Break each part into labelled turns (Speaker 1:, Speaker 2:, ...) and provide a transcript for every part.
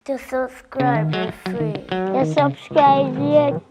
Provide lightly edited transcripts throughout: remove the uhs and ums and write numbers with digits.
Speaker 1: To subscribe is free.
Speaker 2: You subscribe yet?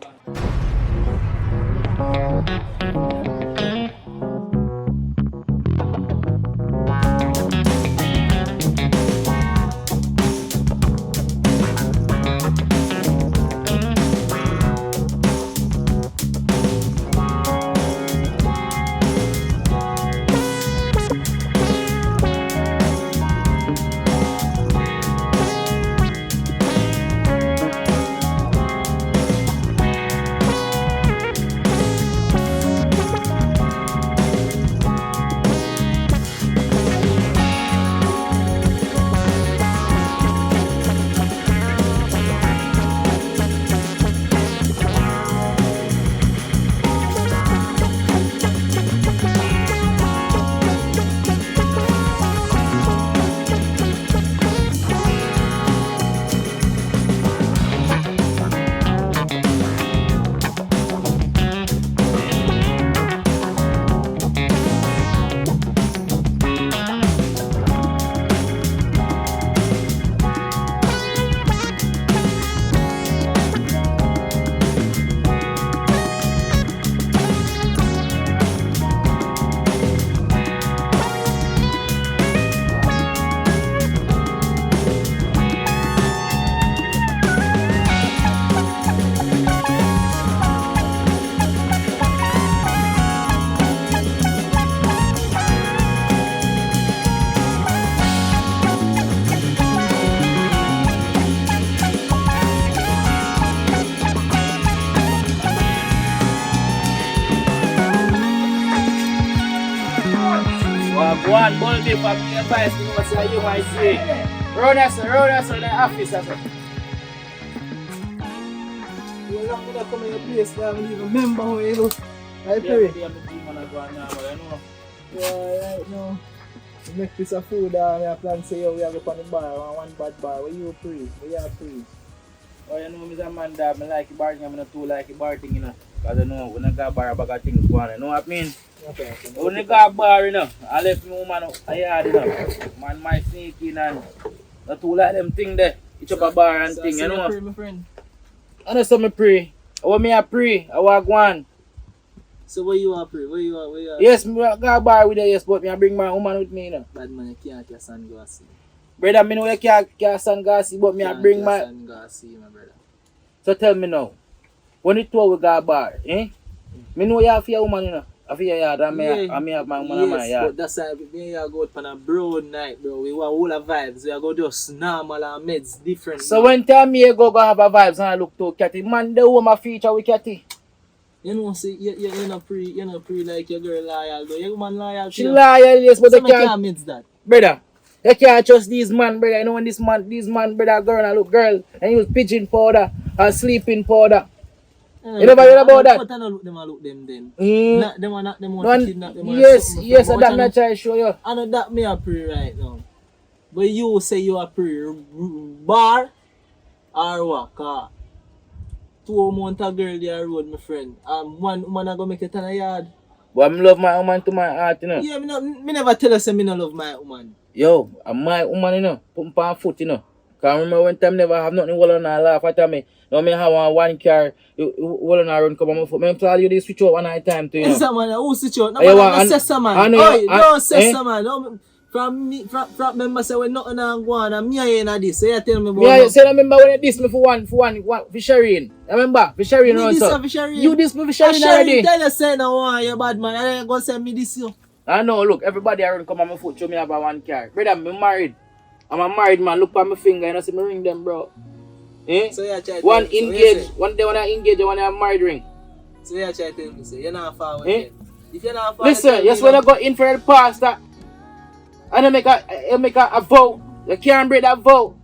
Speaker 3: One bulby from the advice to what's the you might say. Round us on the office.
Speaker 4: You're not gonna come in your place, I don't even remember how you look. I pray. Yeah, right now. We make this a food and I plan to say, yo, we have go on the bar, one bad bar. Where you pray? Where you pray?
Speaker 3: Oh, you know, Mr. Man, I like the bar thing, I'm not too like the bar thing, you know. Because I know when I got bar, I got things going, you know what I mean?
Speaker 4: Okay.
Speaker 3: When I got bar, you know, I left my woman out yard, you know. Man, my sneak in and not too like them thing there. It's up a bar and thing, you know.
Speaker 4: Pray, my friend.
Speaker 3: I know some pray. I want me a pray, I walk one.
Speaker 4: So where you are pray? Where you are?
Speaker 3: Yes, me got a bar with her, yes, but me I bring my woman with me, you know.
Speaker 4: Bad man, you can't get sunglasses.
Speaker 3: Brother, me know you can't sunglasses, but me I bring my...
Speaker 4: Sunglasses, my brother.
Speaker 3: So tell me now, when you two we got a bar, eh? Me know you have your woman, you know. I feel your yard, and me have my woman in my yard.
Speaker 4: But that's why we are go out on a broad night, bro. We want all the vibes. We are go just normal and meds different.
Speaker 3: So when time me go have a vibes and I look to Catty, man, the woman feature with Catty.
Speaker 4: You know, see, you're not pre like your girl loyal, though. Your woman loyal.
Speaker 3: She loyal, yes, but they can't
Speaker 4: meds that.
Speaker 3: Brother, you can't trust these man, brother. You know when this man, brother, girl, and look girl, and use pigeon powder and sleeping powder. You never hear about that?
Speaker 4: But I don't look them then.
Speaker 3: Mm.
Speaker 4: Not them want to kidnap them.
Speaker 3: Yes, that not try to show you.
Speaker 4: I know that me a pre right now. But you say you a pre bar or what? Car. 2 months a girl there road, my friend. One woman a go make it in a yard.
Speaker 3: But I love my woman to my heart, you know.
Speaker 4: Yeah, me never tell her say me no love my woman.
Speaker 3: Yo, I'm my woman, you know. Put me on foot, you know. Cause I remember when time never have nothing hold on and laugh at me. Now me have one car, hold on and run come on my foot. Me tell you this switch out one night time to you know.
Speaker 4: Yes, man, who switch out? No man, say some man. Oi, don't say some man. No, from member say when nothing and go on and me in this. So you tell me about
Speaker 3: me say I remember when you diss me for one for Shireen. Remember? For Shireen around so. You diss me for Shireen already.
Speaker 4: Tell you say no one you bad man. I ain't gonna say me this you.
Speaker 3: I know, look, everybody around come on my foot, show me have one car. Brother, me married. I'm a married man, look at my finger and I see me ring them, bro. Eh?
Speaker 4: So you try
Speaker 3: one engage, so one day when I engage, one I married ring.
Speaker 4: So you try to tell me, say, you're not far away. If you're not far
Speaker 3: listen, yes, when I go in for the pastor, and I make a vow, you can't break that vow.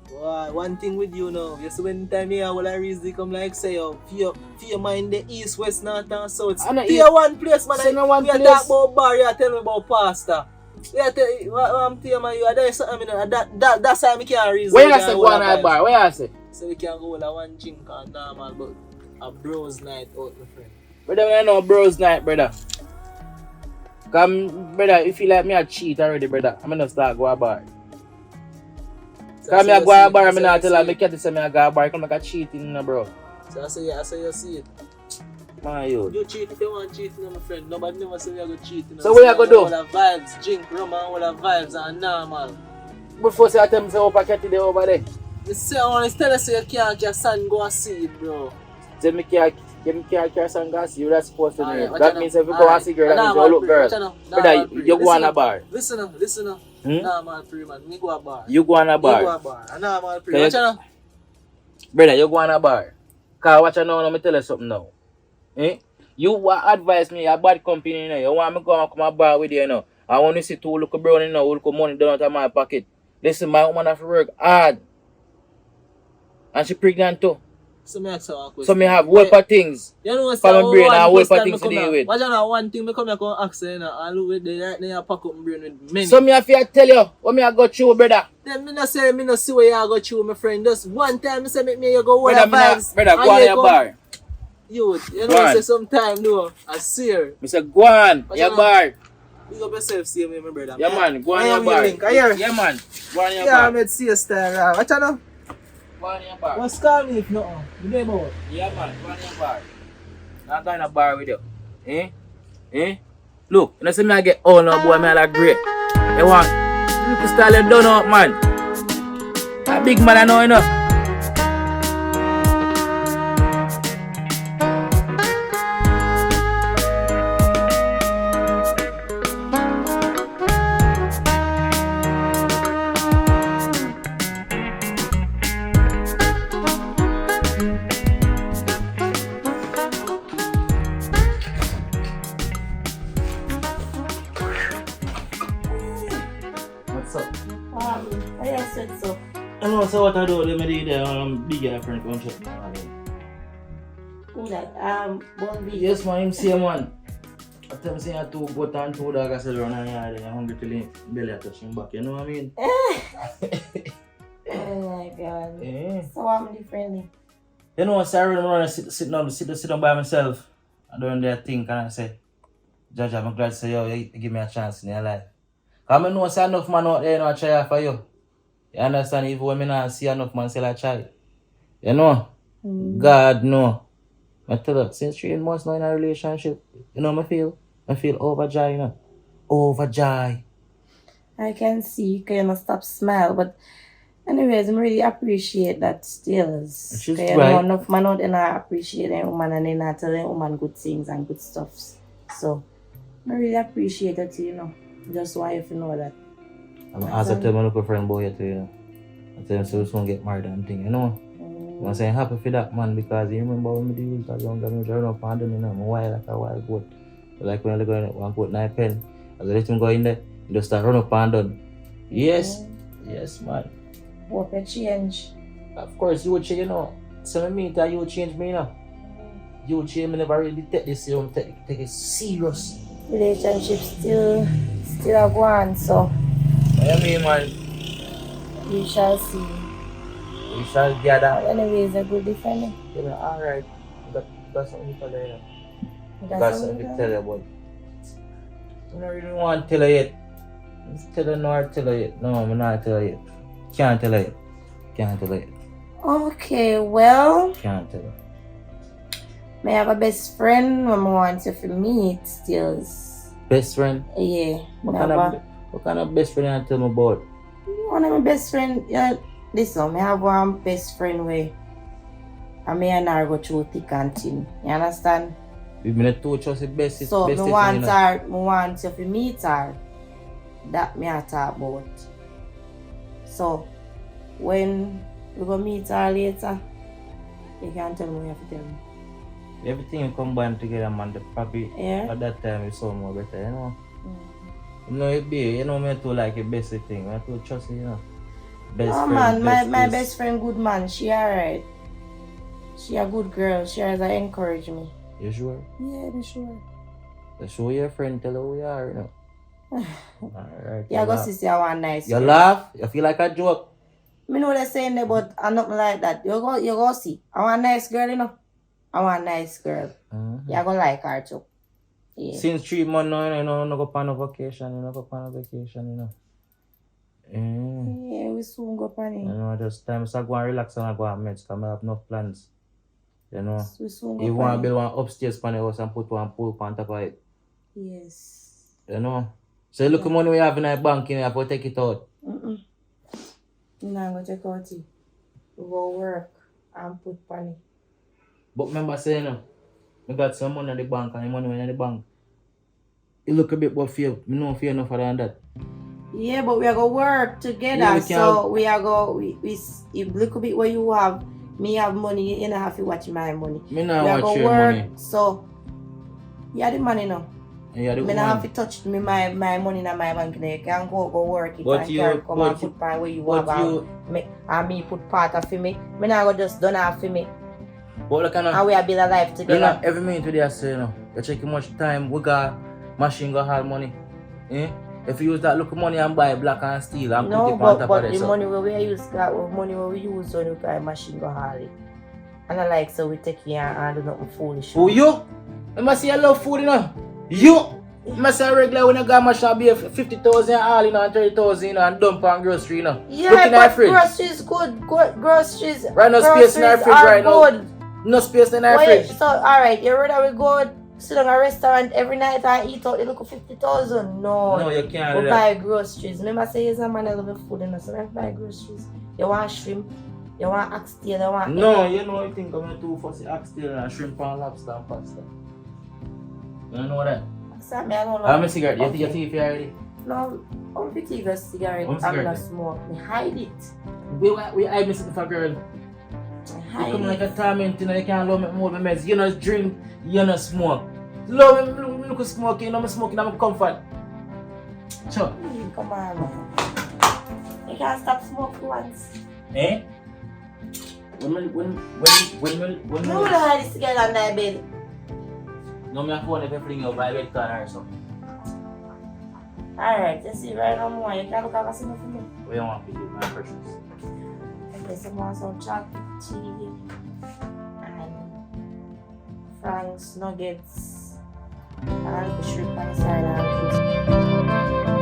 Speaker 4: Boy, one thing with you now, you see when time here, all I reason come like say, fear mind the east, west, north and south. Tier one place, man, you talk about bar, you tell me about pastor. Yeah, I'm telling you, you are there something, that's how I can't reason.
Speaker 3: Where you say go on a bar? Where you say?
Speaker 4: So we can go with one drink and normal, but a bros night out, my friend.
Speaker 3: Brother, we know bros night, brother. Come, brother, if you like me, I cheat already, brother. I'm gonna start go a bar. Because I go to a bar, I'm not tell her, I can't say I go to a bar, come like a cheating, bro.
Speaker 4: So I say you see it.
Speaker 3: Man, you.
Speaker 4: You cheat if you want cheating, my friend. Nobody never say you go cheating.
Speaker 3: So what you go do?
Speaker 4: All the vibes, drink, rum and all the vibes are normal.
Speaker 3: Before say I tell me say open cat there over there.
Speaker 4: You say I want to tell you so you can't get son go and see it, bro.
Speaker 3: Say me can't carry some gas, you're not supposed to
Speaker 4: Alright,
Speaker 3: know. That means if you go and see girl, that means you look girl. Brother, you go on a bar.
Speaker 4: Listen up. Normal pre man, me go a bar.
Speaker 3: You go on a bar.
Speaker 4: You go a bar. A normal pre. Watch out now.
Speaker 3: Brother, you go on a bar. Cause watch out now, let me tell you something now. Eh? You advise me, a bad company, you know. You want me go and come a bar with you, you know. I want to see two look brown, you know, look money down out of my pocket. Listen, my woman have to work hard. And she pregnant too.
Speaker 4: So me ask you a question.
Speaker 3: So me have whole of things.
Speaker 4: You know
Speaker 3: for my brain and whole of things to deal with.
Speaker 4: Watch out one thing me come here and ask you, you know, all with the right now pack up my brain with many.
Speaker 3: So me have to tell you what me I go through, brother.
Speaker 4: Then me no say me no see where you go through, my friend. Just one time me say make me you go
Speaker 3: Brother,
Speaker 4: the vibes.
Speaker 3: brother, go on your bar.
Speaker 4: Youth, you know say sometime no, I see her.
Speaker 3: Me say go on your bar.
Speaker 4: Big up yourself, see me, my brother.
Speaker 3: Yeah man, go on your bar. Yeah man, go on your bar.
Speaker 4: Yeah, I'm see a style. Watch out now.
Speaker 3: Go on your bar.
Speaker 4: What's call me if not? You name out.
Speaker 3: Yeah man, go on your bar. Not going to bar with you. Eh? Look, you know see me I get all no boy, me I like great. You want look style you done up man. A big man I know you know. I know so what I do, let me do the big friend come check.
Speaker 2: Who that? Bon B.
Speaker 3: Yes man, him say man. I tell him say I two goat and two dogs I sell around the yard and I'm hungry till him belly touch him back, you know what I mean?
Speaker 2: Oh my god.
Speaker 3: Eh.
Speaker 2: So I'm differently.
Speaker 3: You know, so I really want to sit down by myself and doing that thing and I say, Judge, I'm glad to say, yo, you give me a chance in your life. Because I know say enough man out there, you know, I try for you. You understand? Even when I not see enough man still I try. You know? God no. I tell you, since 3 months now in a relationship, you know what I feel overjoyed, you know? Overjoyed.
Speaker 2: I can see you cannot stop smile, but anyways, I really appreciate that still.
Speaker 3: She's
Speaker 2: right.
Speaker 3: right.
Speaker 2: Enough man out and I appreciate a woman and they not telling woman good things and good stuff. So I really appreciate that, you know. Just want you to know that.
Speaker 3: I'm also tell my local friend boy too, you know. I tell him so we soon get married and thing, you know. I'm saying happy for that man because you remember when we did that young guy, I run up and down, you know, I'm wild like a wild goat. Like when I go in one goat 9 pen, as I let him go in there, he just start run up and down. Yes, yes man.
Speaker 2: Hope you change.
Speaker 3: Of course you would change, you know. So me that you would change me, you know. You would change me, never really take this, you know, take it serious.
Speaker 2: Relationship still a go on, so
Speaker 3: What you mean man?
Speaker 2: we shall see.
Speaker 3: We shall gather.
Speaker 2: Anyways, a good defending.
Speaker 3: You know, alright. Got something to tell you, you know.
Speaker 2: Got
Speaker 3: Got something to tell you about. I don't really want to tell you yet. Tell you no, tell you yet. No, I'm not tell you yet. Can't tell you yet. Can't tell you yet.
Speaker 2: Okay, well,
Speaker 3: Can't tell you.
Speaker 2: I have a best friend who I want you to meet still.
Speaker 3: Best friend?
Speaker 2: Yeah.
Speaker 3: What kind of best friend you tell me about?
Speaker 2: One of my best friend, listen, I have one best friend where I may and her go through thick and thin. You understand?
Speaker 3: We've been two trusty best.
Speaker 2: So
Speaker 3: best
Speaker 2: I want her, I want you to meet her. That me I talk about. So when we go meet her later, you can tell me what you have to tell me.
Speaker 3: Everything combined together, man. The probably at that time it's so more better, you know. You know it be, you know me too like a best thing. I too trust you know. Best friend.
Speaker 2: Man, my best friend good man, she alright. She a good girl, she always encourage me.
Speaker 3: You sure?
Speaker 2: Yeah, I'm sure.
Speaker 3: So show your friend, tell her who you are, you know. Alright.
Speaker 2: Yeah, go see I want nice.
Speaker 3: You laugh? You feel like a joke?
Speaker 2: Me know they're saying that, but I'm not like that. You go see. I want a nice girl, you know. I want a nice girl. You gonna like her too. Yeah.
Speaker 3: Since 3 months now, you know, no go on a vacation, you know.
Speaker 2: Yeah, we we soon go pan
Speaker 3: You
Speaker 2: it.
Speaker 3: know, just time to go and relax and go and meds, because I have enough plans. You know,
Speaker 2: We soon
Speaker 3: you
Speaker 2: go
Speaker 3: want to
Speaker 2: pan it.
Speaker 3: build one upstairs pan the house and put one pool on top of it.
Speaker 2: Yes.
Speaker 3: You know. So look at money we have in our bank, you have to take it out.
Speaker 2: You're not going to take out it. We go work and put pan it.
Speaker 3: But remember saying, I got some money in the bank and the money in the bank. It look a bit but fear. I know fear enough than that.
Speaker 2: Yeah, but we are going to work together.
Speaker 3: Yeah, we
Speaker 2: so we are going to, if look a bit what you have, me have money, you don't have to watch my money.
Speaker 3: Me not
Speaker 2: We are
Speaker 3: watch
Speaker 2: going to
Speaker 3: your
Speaker 2: work,
Speaker 3: money.
Speaker 2: so you have the money now.
Speaker 3: Yeah, the
Speaker 2: Me
Speaker 3: woman.
Speaker 2: not have to touch me my money in my bank now. You can go work it
Speaker 3: But
Speaker 2: and
Speaker 3: you-
Speaker 2: can come
Speaker 3: but
Speaker 2: and
Speaker 3: you-
Speaker 2: put pan where you
Speaker 3: but
Speaker 2: want
Speaker 3: you-
Speaker 2: and me put part of me. Me not go just done half for me.
Speaker 3: But look at
Speaker 2: And we are build a life
Speaker 3: you
Speaker 2: together.
Speaker 3: know, every minute today I say, you know, you check how much time we got, machine got hard money. Eh? If you use that look money and buy black and steel and put
Speaker 2: No,
Speaker 3: it on top
Speaker 2: but
Speaker 3: of
Speaker 2: the
Speaker 3: this.
Speaker 2: money where we use, that money where we use when we buy machine go hard. And I like so we take care and do nothing foolish.
Speaker 3: Who you? I must say I love food, you know. You! I must say regular when I got machine be 50,000 all, you know, and 30,000, you know, and dump on grocery, you know.
Speaker 2: Yeah,
Speaker 3: Look in our
Speaker 2: but
Speaker 3: fridge.
Speaker 2: groceries good. Groceries.
Speaker 3: Right now, space in our
Speaker 2: groceries
Speaker 3: fridge
Speaker 2: are
Speaker 3: right now.
Speaker 2: good.
Speaker 3: No space in our
Speaker 2: Wait,
Speaker 3: fridge.
Speaker 2: so alright, you rather we go sit in a restaurant every night and eat out, they look 50,000? No.
Speaker 3: No, you can't
Speaker 2: We
Speaker 3: do that.
Speaker 2: buy groceries. Remember say you're a man that love food, and so we buy groceries. You want shrimp, you want oxtail, you want
Speaker 3: No, you know, you think I'm going to do for oxtail and shrimp and lobster and pasta. You don't know that?
Speaker 2: Sorry, I don't know.
Speaker 3: I'm a cigarette. You
Speaker 2: Okay.
Speaker 3: take your teeth already?
Speaker 2: No, I'm pretty good cigarette.
Speaker 3: One
Speaker 2: I'm
Speaker 3: cigarette.
Speaker 2: not smoke. Me hide it.
Speaker 3: We hide me sitting for girl.
Speaker 2: Me
Speaker 3: You
Speaker 2: hide
Speaker 3: come like a
Speaker 2: it.
Speaker 3: torment, you know, you can't love me more than meds. You know, drink, you know, smoke. Love me, look at smoking, you know, I'm smoking, I'm comfort. Sure.
Speaker 2: Come on, man. You can't stop smoking once.
Speaker 3: Eh? When
Speaker 2: You would hide the cigarette on that bed.
Speaker 3: no, me have phone if I fling you by bed corner or something.
Speaker 2: Alright, you see right now more. You can't look at us enough for me.
Speaker 3: What you want to do, my precious?
Speaker 2: I guess I want some chocolate chili and Frank's nuggets and the shrimp on the side and crisp.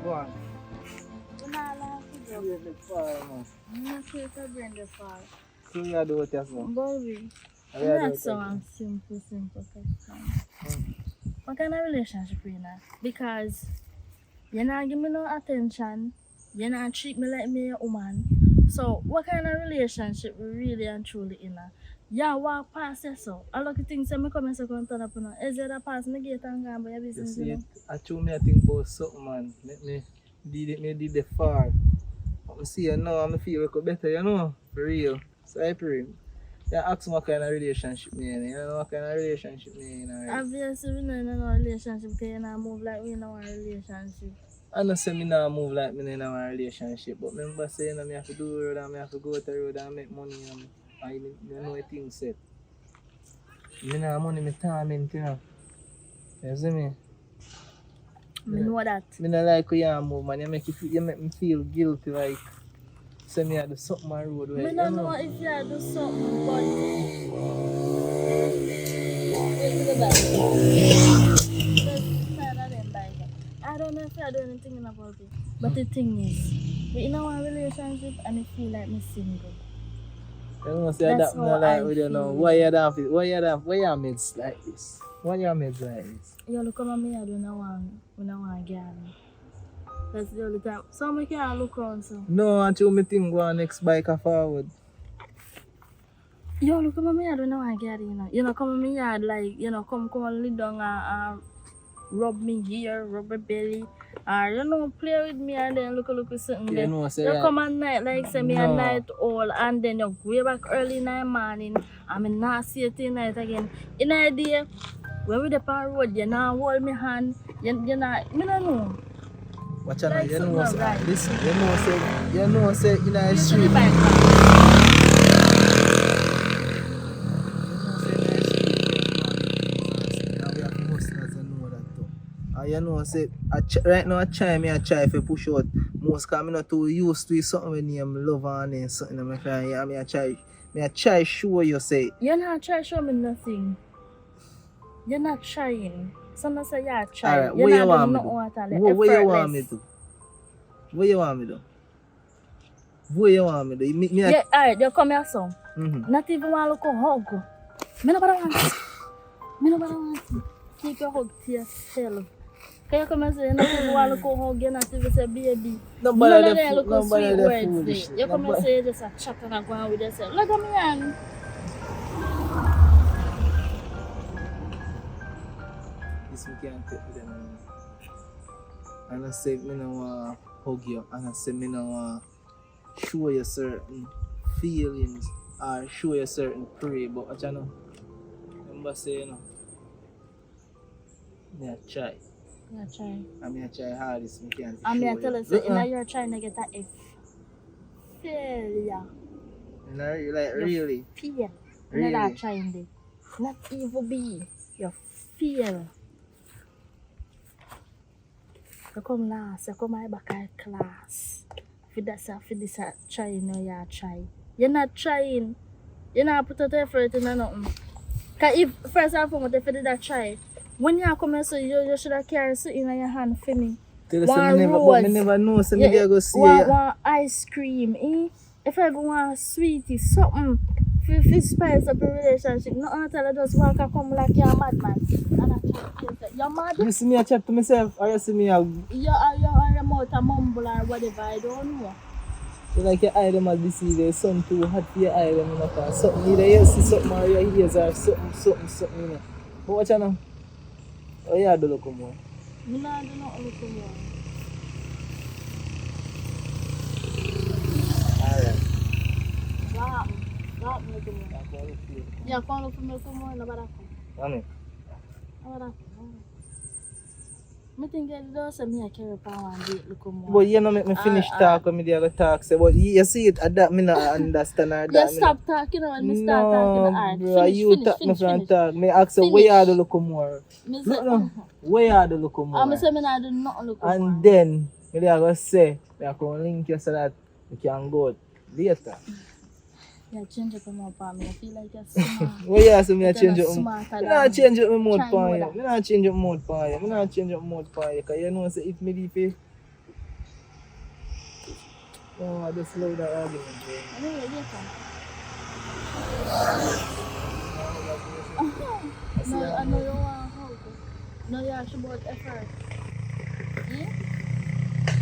Speaker 4: Go on. So you do what you want.
Speaker 5: Bobby,
Speaker 4: How you do what
Speaker 5: that's
Speaker 4: you
Speaker 5: so
Speaker 4: want.
Speaker 5: simple question. What kind of relationship you in? Because you not give me no attention, you not treat me like me a woman. So what kind of relationship we really and truly in? Yeah, walk past you so. I look at things that me come and say come turn up on. Is it a pass me gate and go and buy your
Speaker 4: You
Speaker 5: business?
Speaker 4: see
Speaker 5: You
Speaker 4: it,
Speaker 5: know?
Speaker 4: I told me I think about something, man. Me did the far. I see you now, I feel like better, you know, for real. So I pray. You ask me what kind of relationship me in, you know what kind of relationship me in, alright?
Speaker 5: Obviously, we know in a relationship because you not move like we in our relationship.
Speaker 4: I know say me not move like me in our relationship, but remember saying that me have to do road and me have to go to the road and make money and you know a thing set. Me not have money, me torment, you know. You see me?
Speaker 5: I know that.
Speaker 4: Me not like how you move, man. You make me feel guilty, like say me I do something on the road. Like,
Speaker 5: I
Speaker 4: you
Speaker 5: don't
Speaker 4: know.
Speaker 5: know if you do something, but wait to the back. I don't know if I do anything about it. But the thing is, we in our relationship and I feel like me single.
Speaker 4: You know, say
Speaker 5: That's
Speaker 4: that me
Speaker 5: how
Speaker 4: not like
Speaker 5: I
Speaker 4: with you know.
Speaker 5: feel.
Speaker 4: Why you have it? Why you meds like this? Why you meds like this?
Speaker 5: You look at me, I don't want to get me. That's the only time. So I can't look around so.
Speaker 4: No, until me think go on next bike a forward.
Speaker 5: You look at me, I don't want to get you know. You know, come in my yard like, you know, come and lay down and rub me here, rub my belly. Or, you know, play with me and then look at something
Speaker 4: You
Speaker 5: there.
Speaker 4: know, say
Speaker 5: You
Speaker 4: that.
Speaker 5: come at night like say me a
Speaker 4: No.
Speaker 5: night owl and then you go back early in the morning and me not see it in night again. In the day, when we dey on road, you not hold me hand, you not, me don't know.
Speaker 4: Watch out,
Speaker 5: Like
Speaker 4: you
Speaker 5: something
Speaker 4: know,
Speaker 5: not right.
Speaker 4: listen, you know, say, in the
Speaker 5: You see
Speaker 4: street.
Speaker 5: the bike.
Speaker 4: You know, say, right now, I try to push out most because I'm not too used to something when I'm love and something. I try show you, say,
Speaker 5: You're not trying to show me nothing. You're not trying. Someone say you're trying.
Speaker 4: alright,
Speaker 5: You're
Speaker 4: what you
Speaker 5: not
Speaker 4: want
Speaker 5: doing
Speaker 4: me
Speaker 5: nothing
Speaker 4: do?
Speaker 5: at all.
Speaker 4: What you want me
Speaker 5: Effortless.
Speaker 4: do? What you want me do? What you want me do?
Speaker 5: Yeah, alright, you come here, son.
Speaker 4: Mm-hmm.
Speaker 5: Not even want to look a hug. Me nobody want. Me nobody want. Keep your hug to yourself. Can you come and say, not even want to look a hug, you not even say, baby. None of them look a sweet words there. You come and say, you just a chat and a go on with yourself. Look at me, young.
Speaker 4: This we can't take with them. And I say, me no want hug you. And I say, me no want show you certain feelings or show you certain prayer. But what you know? Remember say, you know, me a try.
Speaker 5: Yeah, try.
Speaker 4: I mean, I try hardest me can to
Speaker 5: I mean, I
Speaker 4: show
Speaker 5: tell
Speaker 4: you.
Speaker 5: you, say, now you're trying to get a F. Failure.
Speaker 4: You know, like, really?
Speaker 5: Fail. You're
Speaker 4: Really?
Speaker 5: not trying there. Not even be. You fail. You come last. You come back at class. For this, trying, no, you're trying. You're not trying. You're not put out effort in nothing. Because if, first and foremost, if you did that try, when you come here, so you should have carried something in your hand for me.
Speaker 4: Tell you,
Speaker 5: One
Speaker 4: say,
Speaker 5: rose.
Speaker 4: me never know, so me
Speaker 5: Yeah,
Speaker 4: go see
Speaker 5: one,
Speaker 4: you.
Speaker 5: one ice cream, eh? If I ever want sweetie, something for spice up a relationship, not until I just walk and come like you're a madman. And I try to say, you're mad?
Speaker 4: You see me a chat to myself, or you see me a...
Speaker 5: You're on your mouth a mumble or whatever, I don't know.
Speaker 4: You like your eye them as deceive, there's something too hot for your eye them, you know, cause something either you see something or your ears or something, you know. But what you know? Oh yeah, do look more.
Speaker 5: Me not do nothing with you.
Speaker 4: Alright.
Speaker 5: What happened? What happened with you? Yeah, come look for me tomorrow, nobody come.
Speaker 4: Mommy.
Speaker 5: Nobody come. I think you don't say me I carry upon one date, look more.
Speaker 4: But you know make me finish talk when me dey go talk say, but you see it at that me not understand or that.
Speaker 5: Yeah, stop talking when me start talking. Alright,
Speaker 4: bro, you talk me from talk. Me ask you where you do look more.
Speaker 5: Me say,
Speaker 4: No, where you do look more.
Speaker 5: I say me not do nothing look more.
Speaker 4: And then me dey go say, me I can link you so that we can go out later.
Speaker 5: Yeah, change up my palm. I feel like you're smart.
Speaker 4: Where you say me I
Speaker 5: But
Speaker 4: change
Speaker 5: you're
Speaker 4: up?
Speaker 5: smarter
Speaker 4: Me
Speaker 5: than
Speaker 4: not
Speaker 5: me.
Speaker 4: change up my mood
Speaker 5: Try
Speaker 4: for
Speaker 5: more
Speaker 4: you.
Speaker 5: that.
Speaker 4: Me not change up mood for you. Me not change up mood for you. Cause you know say if me be pay. Oh, I just love that argument. Bro.
Speaker 5: Anyway, later. No, I know you want help. No, you ask about effort. Hmm?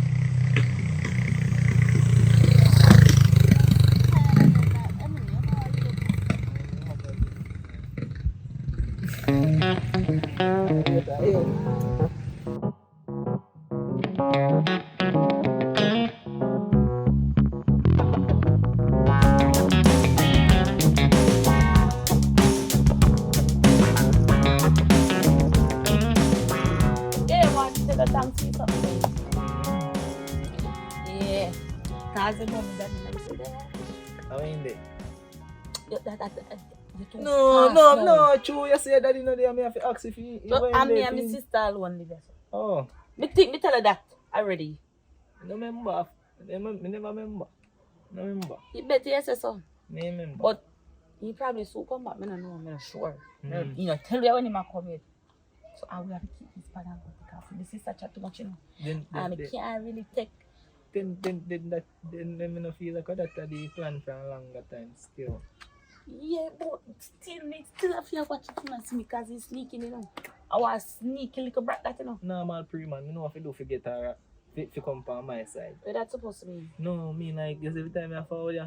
Speaker 5: Yeah, want to take a thanks for something. Yeah. Cause the moment that you say that.
Speaker 4: How in there?
Speaker 5: You too
Speaker 4: No,
Speaker 5: fast
Speaker 4: no,
Speaker 5: now.
Speaker 4: no, true. You say that you know there. Me have to ask if you
Speaker 6: So,
Speaker 4: went
Speaker 6: and me
Speaker 4: there.
Speaker 6: and my sister alone live there.
Speaker 4: Oh,
Speaker 6: Me tell her that already.
Speaker 4: no remember. Me never remember. No remember.
Speaker 6: You better you say so.
Speaker 4: Me remember.
Speaker 6: But he probably soon come back. I don't know. I'm not sure.
Speaker 4: Mm.
Speaker 6: You know, tell you when he might come here. So I will have to keep this part and go take off. The sister chat too much, you know.
Speaker 4: Then
Speaker 6: And I can't really take.
Speaker 4: then me no feel like that the plan for a longer time still.
Speaker 6: Yeah, but still have to watch it and see me because he's sneaking, you know. I was sneaky little brat that, you know.
Speaker 4: Normal pre-man, me know if you do forget her if you come from my side.
Speaker 6: What that's supposed to mean?
Speaker 4: No, me like just every time I forward ya,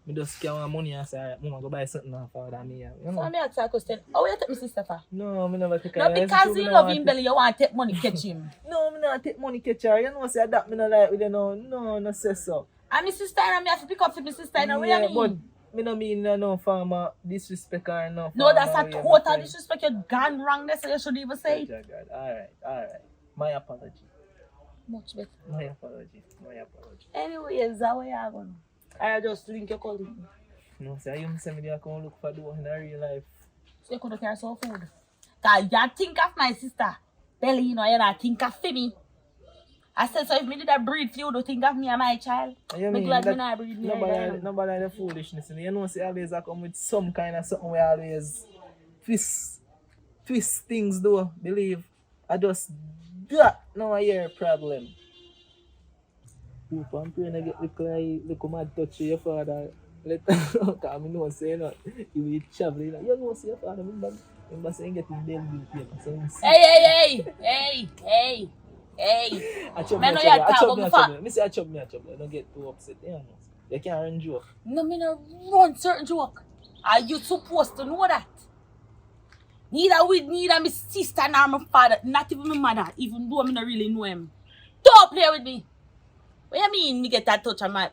Speaker 4: me just scam my money and say, alright, mama go buy something and forward than me. You
Speaker 6: So
Speaker 4: know?
Speaker 6: I may ask her a question. How you take my sister for?
Speaker 4: No, me never take her.
Speaker 6: No,
Speaker 4: It's
Speaker 6: because
Speaker 4: true, me
Speaker 6: you
Speaker 4: no
Speaker 6: love
Speaker 4: want
Speaker 6: him
Speaker 4: to-
Speaker 6: belly, you want to take money catch him.
Speaker 4: No, me not take money catch her. You know say that me no like with you know. No say so.
Speaker 6: And my sister and me have to pick up for my sister, you know what I mean?
Speaker 4: but me no mean no farmer disrespect her no.
Speaker 6: No, that's
Speaker 4: farmer
Speaker 6: a
Speaker 4: way, my
Speaker 6: total
Speaker 4: friend.
Speaker 6: disrespect. You're gone wrong there, so you should even say it.
Speaker 4: God. Alright. My apology.
Speaker 6: Much better.
Speaker 4: My apology. My apology.
Speaker 6: Anyways, how are you going? I just link your colleague.
Speaker 4: No, say you say me there come look for the one in the real life.
Speaker 6: So you could carry some food. Cause you think of my sister. Belly, you know, you not think of me. I said, so if me did a breed for you, don't think of me and my child.
Speaker 4: You
Speaker 6: I'm glad me not breed me.
Speaker 4: Nobody the foolishness. You know, say always I come with some kind of something where always twist things though. Believe. I just that now I hear a problem. Hope I'm praying I get the mad touch with your father. Let cause I know say not you will travel. You know say your father remember saying getting them so
Speaker 6: Hey.
Speaker 4: I chop
Speaker 6: Man, no, you talk about my father.
Speaker 4: me say I chop. Don't get too upset. You can't run joke.
Speaker 6: No, me no run certain joke. Are you supposed to know that? Neither my sister nor my father, not even my mother, even though I don't really know him. Don't play with me. What you mean me get that touch of my...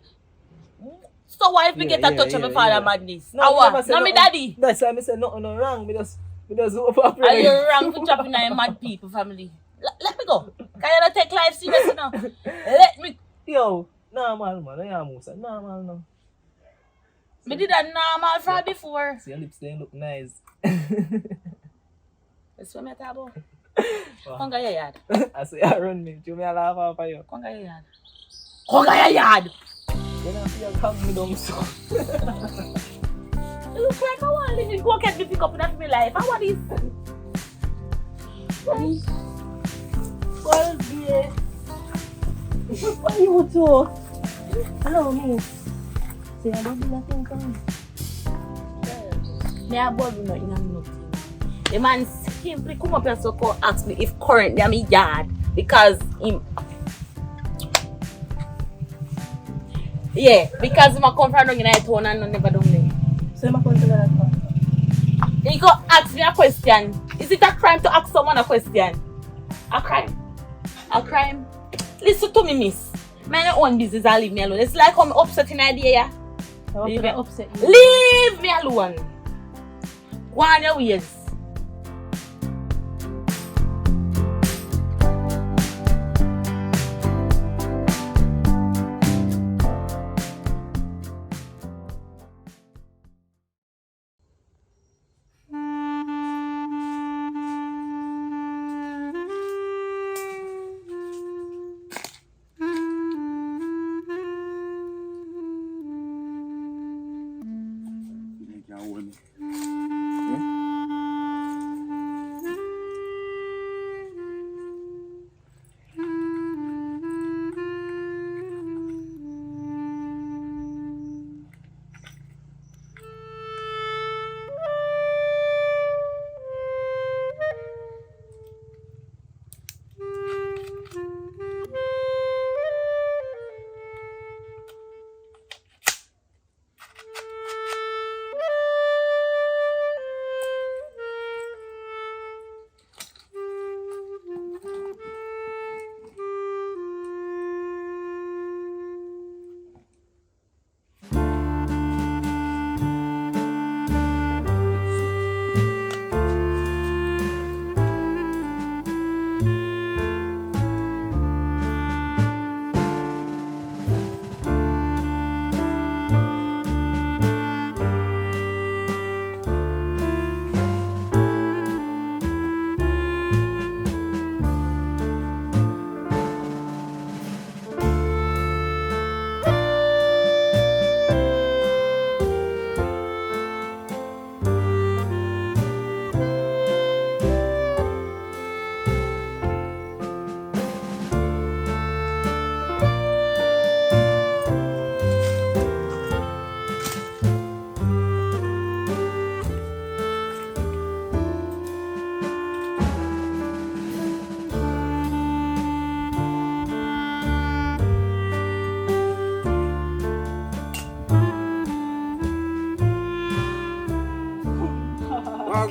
Speaker 6: So why if me get that touch of my father madness? No, my daddy.
Speaker 4: That's why I say nothing wrong. Me just hope I pray.
Speaker 6: Are you wrong for dropping in mad people family? Let me go. Can you not take life serious now? Let me...
Speaker 4: Yo, normal man, I am Musa. Normal no.
Speaker 6: Me did that normal from before.
Speaker 4: See your lips they look nice.
Speaker 6: That's what I talk about. Come go your yard.
Speaker 4: I say I run me. You me a laugh off of you.
Speaker 6: Come go your yard. Come go your yard.
Speaker 4: You don't feel calm me down so.
Speaker 6: You look like I want to live in go get me pick up in my life. How are this?
Speaker 2: Well, dear. What you do? Hello, me. Say, I don't do nothing coming.
Speaker 6: Me a boy nothing and nothing. The man simply come up and so call ask me if currently I'm in yard because him. Yeah, because him a come from down in town and never done there.
Speaker 2: So I'm going to that one.
Speaker 6: He go ask me a question. Is it a crime to ask someone a question? A crime? A crime? Listen to me, miss. My own business and leave me alone. It's like I'm upsetting idea, yeah?
Speaker 2: Leave me upset you.
Speaker 6: Leave me alone. Go on your ways.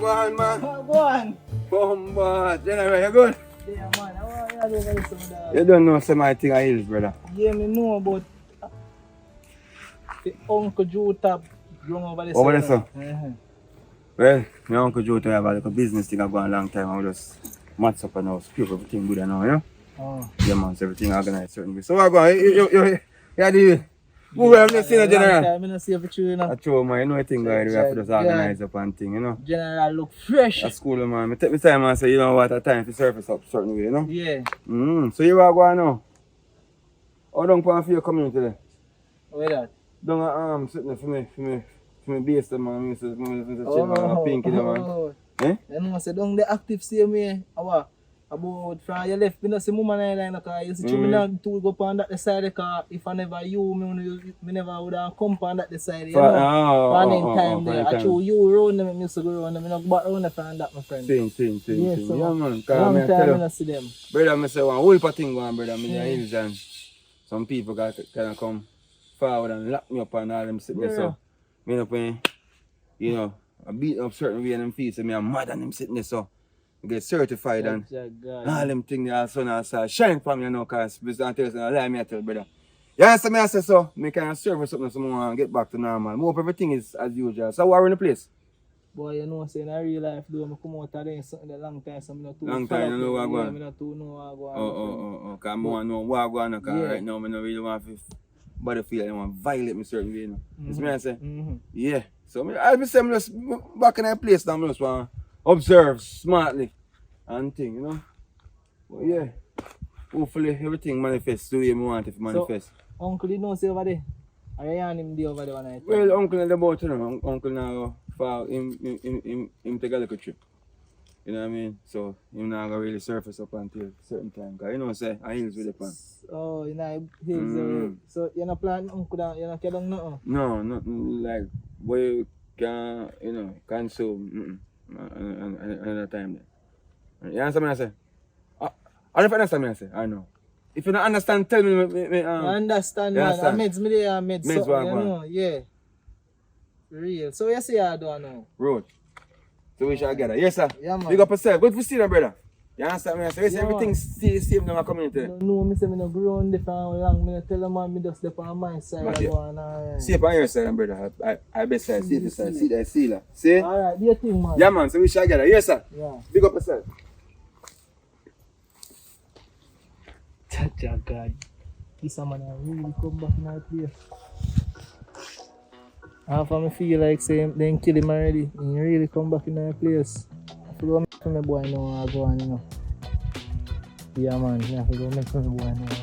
Speaker 7: Go on, man.
Speaker 4: Go on.
Speaker 7: Bumba. General, you good?
Speaker 4: Yeah, man. I want to do some of that.
Speaker 7: You don't know some of my thing I is, brother.
Speaker 4: Yeah, me know about the Uncle Joe tab young over there.
Speaker 7: Over there, sir?
Speaker 4: Uh-huh.
Speaker 7: Well, my uncle Joe to have a little business thing I go a long time. I just match up and now speak everything good and now, you know?
Speaker 4: Oh.
Speaker 7: Yeah, man, so everything organized certain way. So what go on? You the who we have not seen a general?
Speaker 4: I'm not see if it's true, you know.
Speaker 7: I told man, you know a thing guy, we have to just organize up and thing, you know.
Speaker 4: General look fresh.
Speaker 7: At school, man, I take my time and say, you know what, a time to surface up certain way, you know.
Speaker 4: Yeah.
Speaker 7: So you are going now? How long for your community there?
Speaker 4: Where that?
Speaker 7: Don't sitting there for me base them, man. Me say chill, man, pinky there, man. Eh?
Speaker 4: You know, say don't the active same way. About from your left, me no see mama na line because you see me not to go on that side because if I never you, me never would have come on that side, you know. Running time there. I show you round them, me used to go round them, me no go back round from that, my friend.
Speaker 7: Thing.
Speaker 4: Yeah, so
Speaker 7: Yeah, man.
Speaker 4: long
Speaker 7: Cause
Speaker 4: time I no see them.
Speaker 7: brother, me say one whole heap of thing going, brother. Me in hills and some people got kind come forward and lock me up and all them sitting there. So me up in, you know, I beat up certain way and them feet. So me I'm mad and them sitting there. So I get certified and all them things there. So now I shine for me, you know, cause because I tell you, I lie me I tell brother. You understand me? I say so. Me kind of serve something so I want to get back to normal. More everything is as usual. So we're in the place.
Speaker 4: Boy, you know, saying in real life, though, I come out of there something a long time, so I'm not too
Speaker 7: Long time, you know what I go on?
Speaker 4: I'm not too know what I go on.
Speaker 7: Oh. Cause I want to know what I go on. Cause right now I don't really want to body feel I want to violate me certain way, you know. That's me I say. Yeah. So I be saying I'm just back in that place now. I just want to observe smartly and thing, you know. But yeah. Hopefully everything manifests the way I want it to manifest.
Speaker 4: So, Uncle, you know, say over there? Are you and him there over there one night?
Speaker 7: Well, Uncle in the boat, you know. Uncle now for him take a little trip. You know what I mean? So him not gonna really surface up until certain time. Cause you know say I hills with the pan.
Speaker 4: Oh, you know hills so you're not planning Uncle down, you're not getting nothing? No,
Speaker 7: nothing like where you can, you know, consume another time then. You understand what I say? I don't understand what I say. I know. If you don't understand, tell me.
Speaker 4: I understand, man. I meds me there, meds something, you know, yeah. Real. So you say I do now?
Speaker 7: Road. So we shall get it. Yes, sir.
Speaker 4: Yeah, man.
Speaker 7: Big up yourself. Good to see you, brother. You understand me? So you say everything still the same in our community.
Speaker 4: No, me say me no grow on different long. Me tell them man me just step on my side.
Speaker 7: See up on your side, brother. I best side. See this side. See that sealer. See?
Speaker 4: Alright, do your thing, man.
Speaker 7: Yeah, man. So we shall get it. Yes, sir.
Speaker 4: Yeah.
Speaker 7: Big up yourself.
Speaker 4: Cha God. This man really come back in our place. Half of me feel like saying they kill him already. He really come back in our place. I forgot me for my boy now I go on, you know. Yeah man, I forgot me for my boy now.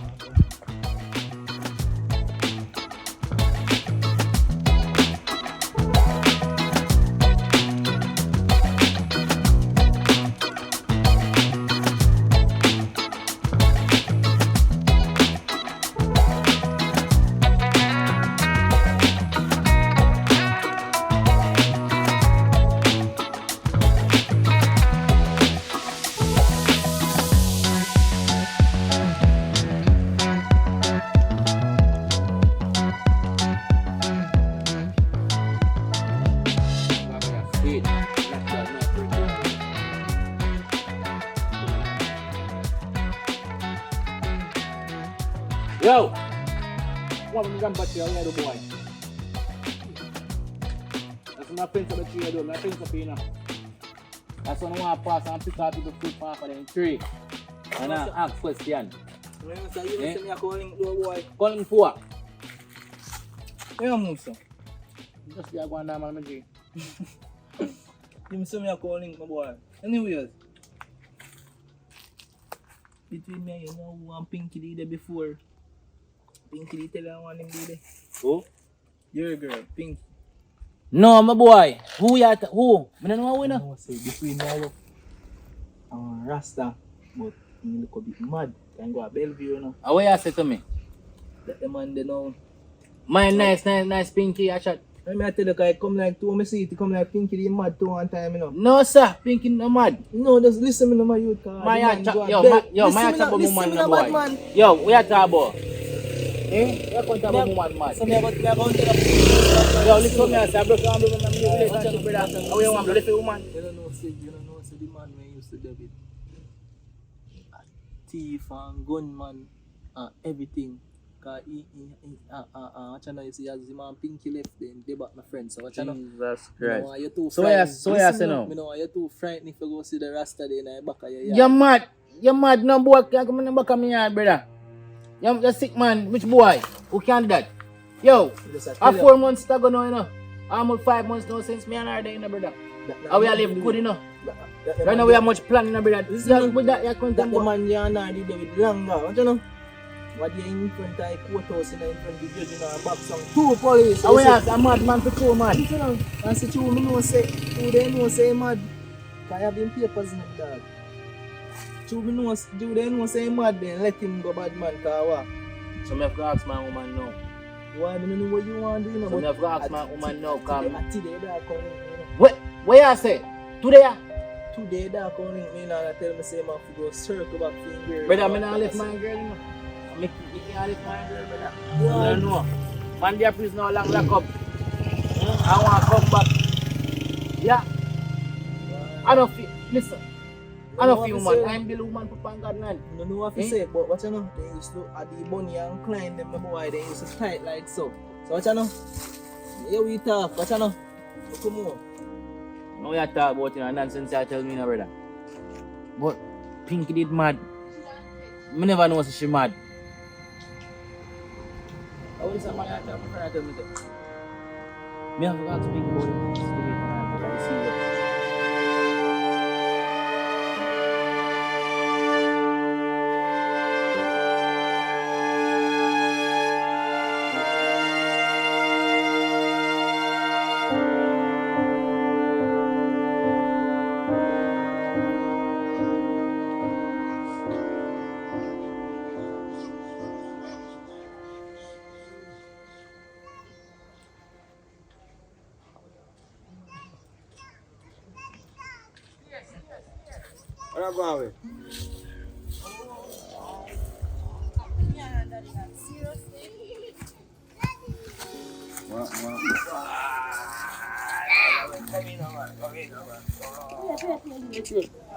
Speaker 8: Yo! What am I going to do here, boy? That's my friends of the tree, though. My friends of you, know. That's when I want to pass and pick out the fruit off of them tree. And I ask question.
Speaker 4: You say me a calling your boy.
Speaker 8: Calling for?
Speaker 4: Where you move, sir?
Speaker 8: Just there going down, my G.
Speaker 4: You say me a calling my boy. Anyways. Between me and you know who and Pinky did there before. Pinky did tell her one him did there.
Speaker 8: Who?
Speaker 4: Your girl, Pinky.
Speaker 8: No, my boy. Who ya? Who? I don't know who you know.
Speaker 4: Say between me and Rasta, but he look a bit mad. Can go to Bellevue, you know.
Speaker 8: And what you say to me?
Speaker 4: That the man they know.
Speaker 8: My nice Pinky, I shot.
Speaker 4: Let me tell you, I come like two, I see it come like Pinky the mad two one time, you know.
Speaker 8: No, sir. Pinky no mad.
Speaker 4: No, just listen me to my youth.
Speaker 8: My chat, my chat about woman, no boy. Yo, we are talking about. Eh? We are talking about woman, man.
Speaker 4: So me about
Speaker 8: Yo, listen to me, I say, I broke down with my relationship, brother. How you want to live with woman?
Speaker 4: You don't know, the man when used to David. Thief and gunman and everything. Cause watch out now, you see as the man Pinky left then they back my friend. So watch out now.
Speaker 8: Jesus Christ.
Speaker 4: You too
Speaker 8: So what you say now?
Speaker 4: Me know you too frightened if you go see the Rasta there in the back of your yard.
Speaker 8: You're mad. You mad no boy can't come in the back of me yard, brother. You're sick man, which boy? Who can do that? Yo, a 4 months ago now, you know. Almost 5 months now since me and her there, you know, brother. How we are live good, you know. Right now we have much plan, you know, brother. With that, you're going to
Speaker 4: the man you and I did with longer. What you know? What you in front of the courthouse in front of the judge in our back song. 2 police.
Speaker 8: How we ask a mad man for 2 man?
Speaker 4: You know, and say 2 me know say, 2 they know say mad. Cause I have them papers in the dog. 2 me know, 2 they know say mad then let him go bad man cause what?
Speaker 8: So me have to ask my woman now.
Speaker 4: Why me know what you want to do, you know?
Speaker 8: So me have to ask my woman now, come.
Speaker 4: Today that coming, you know.
Speaker 8: What you say? Today?
Speaker 4: Today that coming, me now tell me say man to go circle back to him girl.
Speaker 8: Brother, me not left my girl, you know. You can't leave my girl, brother. You don't know. Man, their prison now long lock up. I want to come back. Yeah. I don't feel, listen. I don't feel man. I'm the woman for Pangad land.
Speaker 4: I don't know what to say, but what you know, they used to at the bunny and climb them boy, they used to tight like so. So what you know? Here we talk, what you know? Come on.
Speaker 8: Now you talk about you know, nonsense you tell me now, brother. But Pinky did mad. I never know she mad. I will say, man, I tell me that. Me have got to speak about it.
Speaker 7: What are you going with?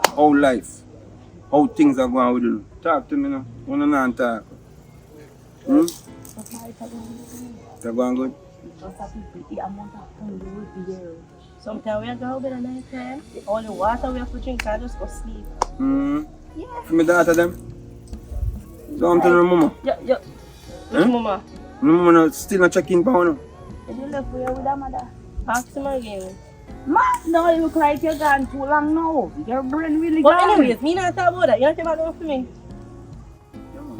Speaker 7: How life? How things are going with you? Talk to me now. You don't know talk. They're going good?
Speaker 6: Sometimes we go over the night time. The only water we have to drink, I just go sleep.
Speaker 7: Yeah. For my daughter them? Don't tell her mama.
Speaker 6: Yeah. Which mama?
Speaker 7: My mama still not checking for her.
Speaker 6: Did you left here with her mother? Ask him again. Ma, no, you look like you're gone too long now. Your brain really gone. But anyways, me not talk about that. You don't care about for me.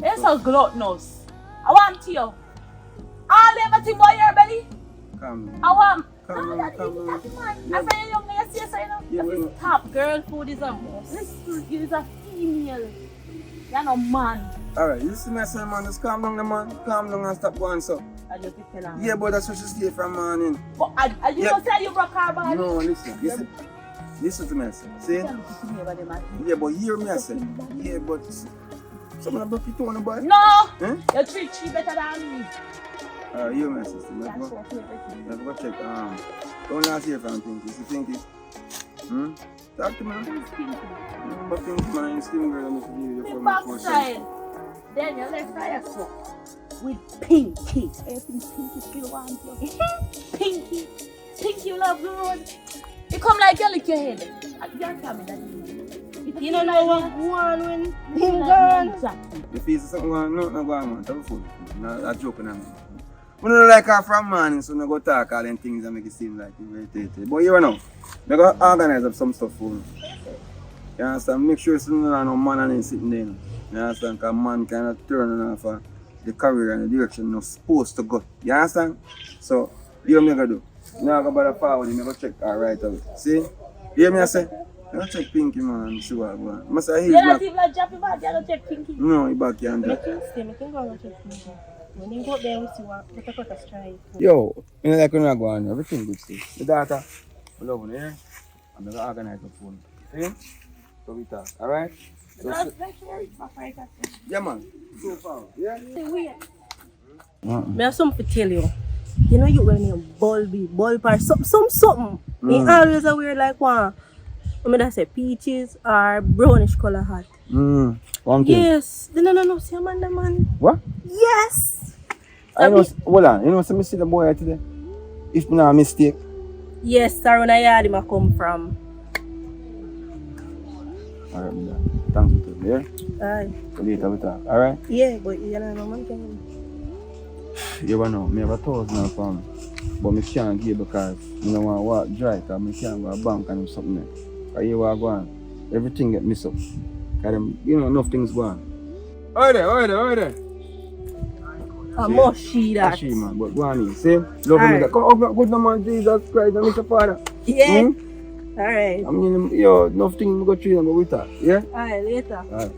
Speaker 6: You're so gluttonous. I want you. All everything about your belly.
Speaker 7: Come
Speaker 6: I want.
Speaker 7: Come on.
Speaker 6: I say you're young, you see, so you know. This is top girl food is a must. This is a female. You're no man.
Speaker 7: Alright, you see me saying, man, just calm down, the man. Calm down and stop going so.
Speaker 6: I just tell her.
Speaker 7: Yeah, but that's what she stay from morning.
Speaker 6: But you don't say you broke her body.
Speaker 7: No, listen. Listen to me, I say. See? Yeah, but hear me, I say. Yeah, but someone broke your toe on the body.
Speaker 6: No!
Speaker 7: Eh?
Speaker 6: You treat she better than me.
Speaker 7: Hear me, sister. Let's go check. Don't last here from Pinky. See Pinky? Talk to me. But Pinky, man, still girl, I'm going to give you
Speaker 6: backside. Then you left fire so with Pinky. I think Pinky still wants you. Pinky love the road. You come like you lick your head. You can't tell me that. You don't know what one when him gone.
Speaker 7: If you see something going on, not going on. Tell me food. I'm joking on me. I don't like her from morning, so I go talk all them things that make it seem like it's very dirty. But you know, I go organize up some stuff for me. You understand? Make sure it's not no man and sitting there. You understand? Because man cannot turn off the career and the direction you're supposed to go. You understand? So, you know what I'm going to do? Now I go by the forward, I'm going to check her right away. See? You hear me I say? I'm going to check Pinky, man, and see what going on. You're
Speaker 6: not even like Jappy back, you don't check Pinky.
Speaker 7: No, he's back here and there.
Speaker 6: Make him go and check Pinky. When you go up there, we see what the strike.
Speaker 7: Yo, you know like when I go on, everything good still. The data, we love it here. I'm going to organize the phone. See? So we talk, alright? So, yeah man, so far, yeah?
Speaker 6: I have something to tell you. You know you when you ball par something. Me always wear like one. I mean, I say peaches or brownish color hat.
Speaker 7: One thing.
Speaker 6: Yes. No. See Amanda, man.
Speaker 7: What?
Speaker 6: Yes.
Speaker 7: I know. Hold on. You know, so me see the boy today. If me not mistake.
Speaker 6: Yes, sir. When I heard him come from.
Speaker 7: Alright, my dad. Thanks for telling me, yeah?
Speaker 2: Aye.
Speaker 7: So later we talk, alright?
Speaker 2: Yeah, but you don't know man can.
Speaker 7: You know, me have 1,000 pounds. But me can't give because I don't want to walk dry because I can't go to bank and do something there. Because you are going, everything get messed up. Because enough things go on. Alright.
Speaker 2: I must see that.
Speaker 7: She man, but go on in. See? Love me that. Come up, good no man, Jesus Christ and Mr. Father.
Speaker 2: Yeah. Alright.
Speaker 7: I mean, enough things we go through and go with that. Yeah?
Speaker 2: Alright, later.
Speaker 7: Alright.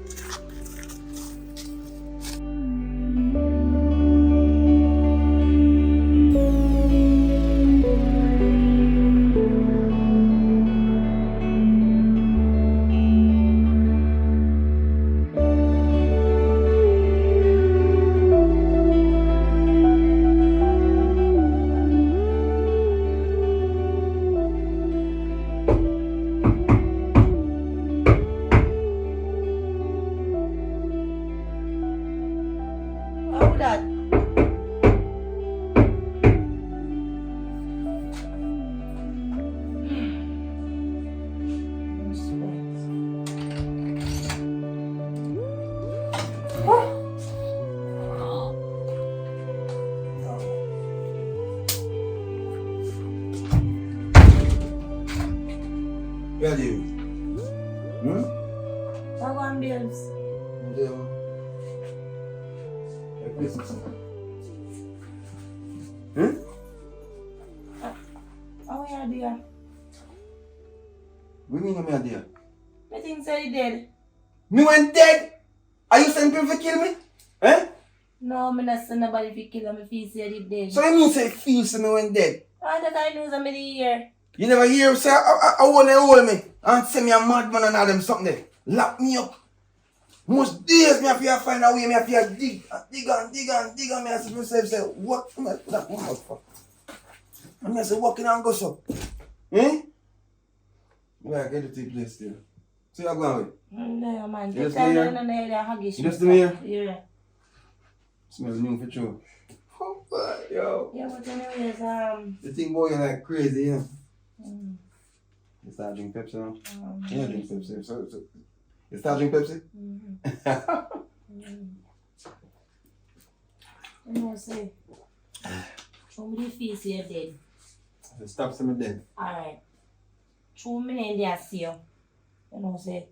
Speaker 2: How that?
Speaker 7: Where are you?
Speaker 2: I want bills. How are you there?
Speaker 7: What do you mean I'm there?
Speaker 2: I think so you dead.
Speaker 7: Me went dead? Are you sending people to kill me? Eh?
Speaker 2: No, I'm not sending nobody to kill him if he said he dead.
Speaker 7: So you mean say feel so me went dead?
Speaker 2: All that I know is I'm in the year.
Speaker 7: You never hear say I want to hold me and say me a madman and all them something there. Lock me up. Most days me have to find a way, me have to dig on me and say myself say what that motherfucker. And I say walking and go so. Eh? Where I get to the place there. So you're going with?
Speaker 2: No man,
Speaker 7: You just
Speaker 2: take time
Speaker 7: here?
Speaker 2: in there huggish.
Speaker 7: You just here?
Speaker 2: Yeah.
Speaker 7: Smell new for sure. Oh, but, yo.
Speaker 2: Yeah, but anyways,
Speaker 7: The thing boy you like crazy, you know.
Speaker 2: mm,
Speaker 7: You start drinking Pepsi now? You don't drink Pepsi. So, you start drinking Pepsi?
Speaker 2: you know, say, somebody feels you're dead.
Speaker 7: Stop some dead.
Speaker 2: Alright. 2 minutes there, see you. You know, say,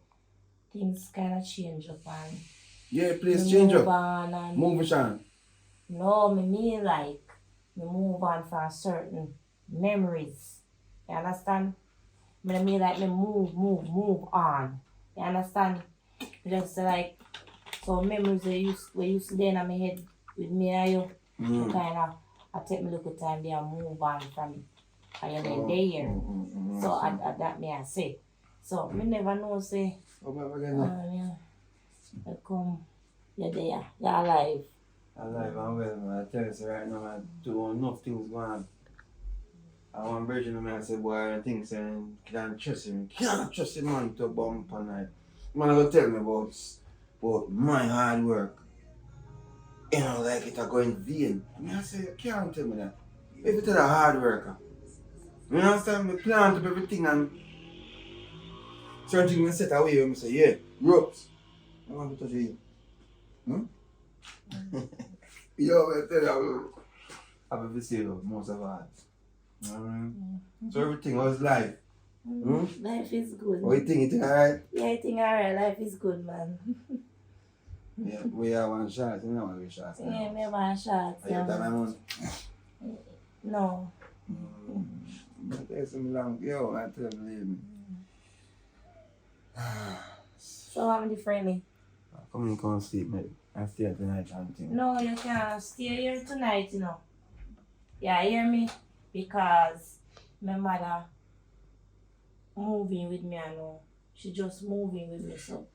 Speaker 2: things kind of change up and
Speaker 7: Yeah, please change
Speaker 2: move
Speaker 7: up.
Speaker 2: on and
Speaker 7: Move Sean.
Speaker 2: no, me mean like me move on from certain memories. You understand? Me mean like me move on. You understand? Just like so memories we used to then in my head with me and you. Kinda I take me look at time there and move on from it. And you're there. So at that me I say. So me never know say yeah. You come, you're there, you're alive.
Speaker 7: Alive and well, man. I tell you so right now, I do enough things going on. I want virgin man say, boy, things saying, can't trust him. Can't trust him, man, to bump and like. Man, I go tell me about my hard work. You know, like it a go in vain. I say, you can't tell me that. If it's a hard worker. You understand? I plant up everything and certain things I set away when I say, yeah, ropes. I want to touch you. Yo, I tell you, I have to say most of all. You know what I mean? So everything was life.
Speaker 2: Life is good.
Speaker 7: What you think? You think alright?
Speaker 2: Yeah, I think alright. Life is good, man.
Speaker 7: Yeah, we have one shot. You know what we shot.
Speaker 2: Yeah, me have one shot.
Speaker 7: Are you have my money?
Speaker 2: No.
Speaker 7: But there's some long, yo, I tell you, believe me.
Speaker 2: So I'm differently.
Speaker 7: Come in, come sleep, mate. I stay at tonight and thing.
Speaker 2: No, you can't stay here tonight, you know. Yeah, hear me? Because my mother moving with me, I know. She just moving with me, so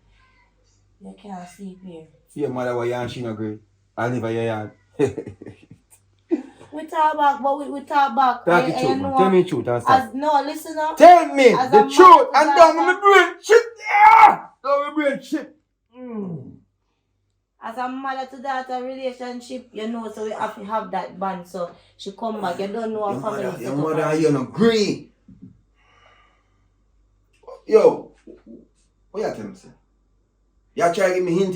Speaker 2: you can't sleep here.
Speaker 7: Your mother was young, she no agree. I live at your yard.
Speaker 2: We talk back, but we talk back.
Speaker 7: Talk the truth, man. Tell me the truth and stop.
Speaker 2: No, listen up.
Speaker 7: Tell me
Speaker 2: As
Speaker 7: the
Speaker 2: a
Speaker 7: truth
Speaker 2: man,
Speaker 7: and don't make me brain chip. Yeah! Don't make me brain chip.
Speaker 2: As a mother to daughter relationship, you know, so we have to have that bond. So she come back, you don't know her family.
Speaker 7: Your mother and you no agree. Yo, What you tell me, sir? You try to give me hint.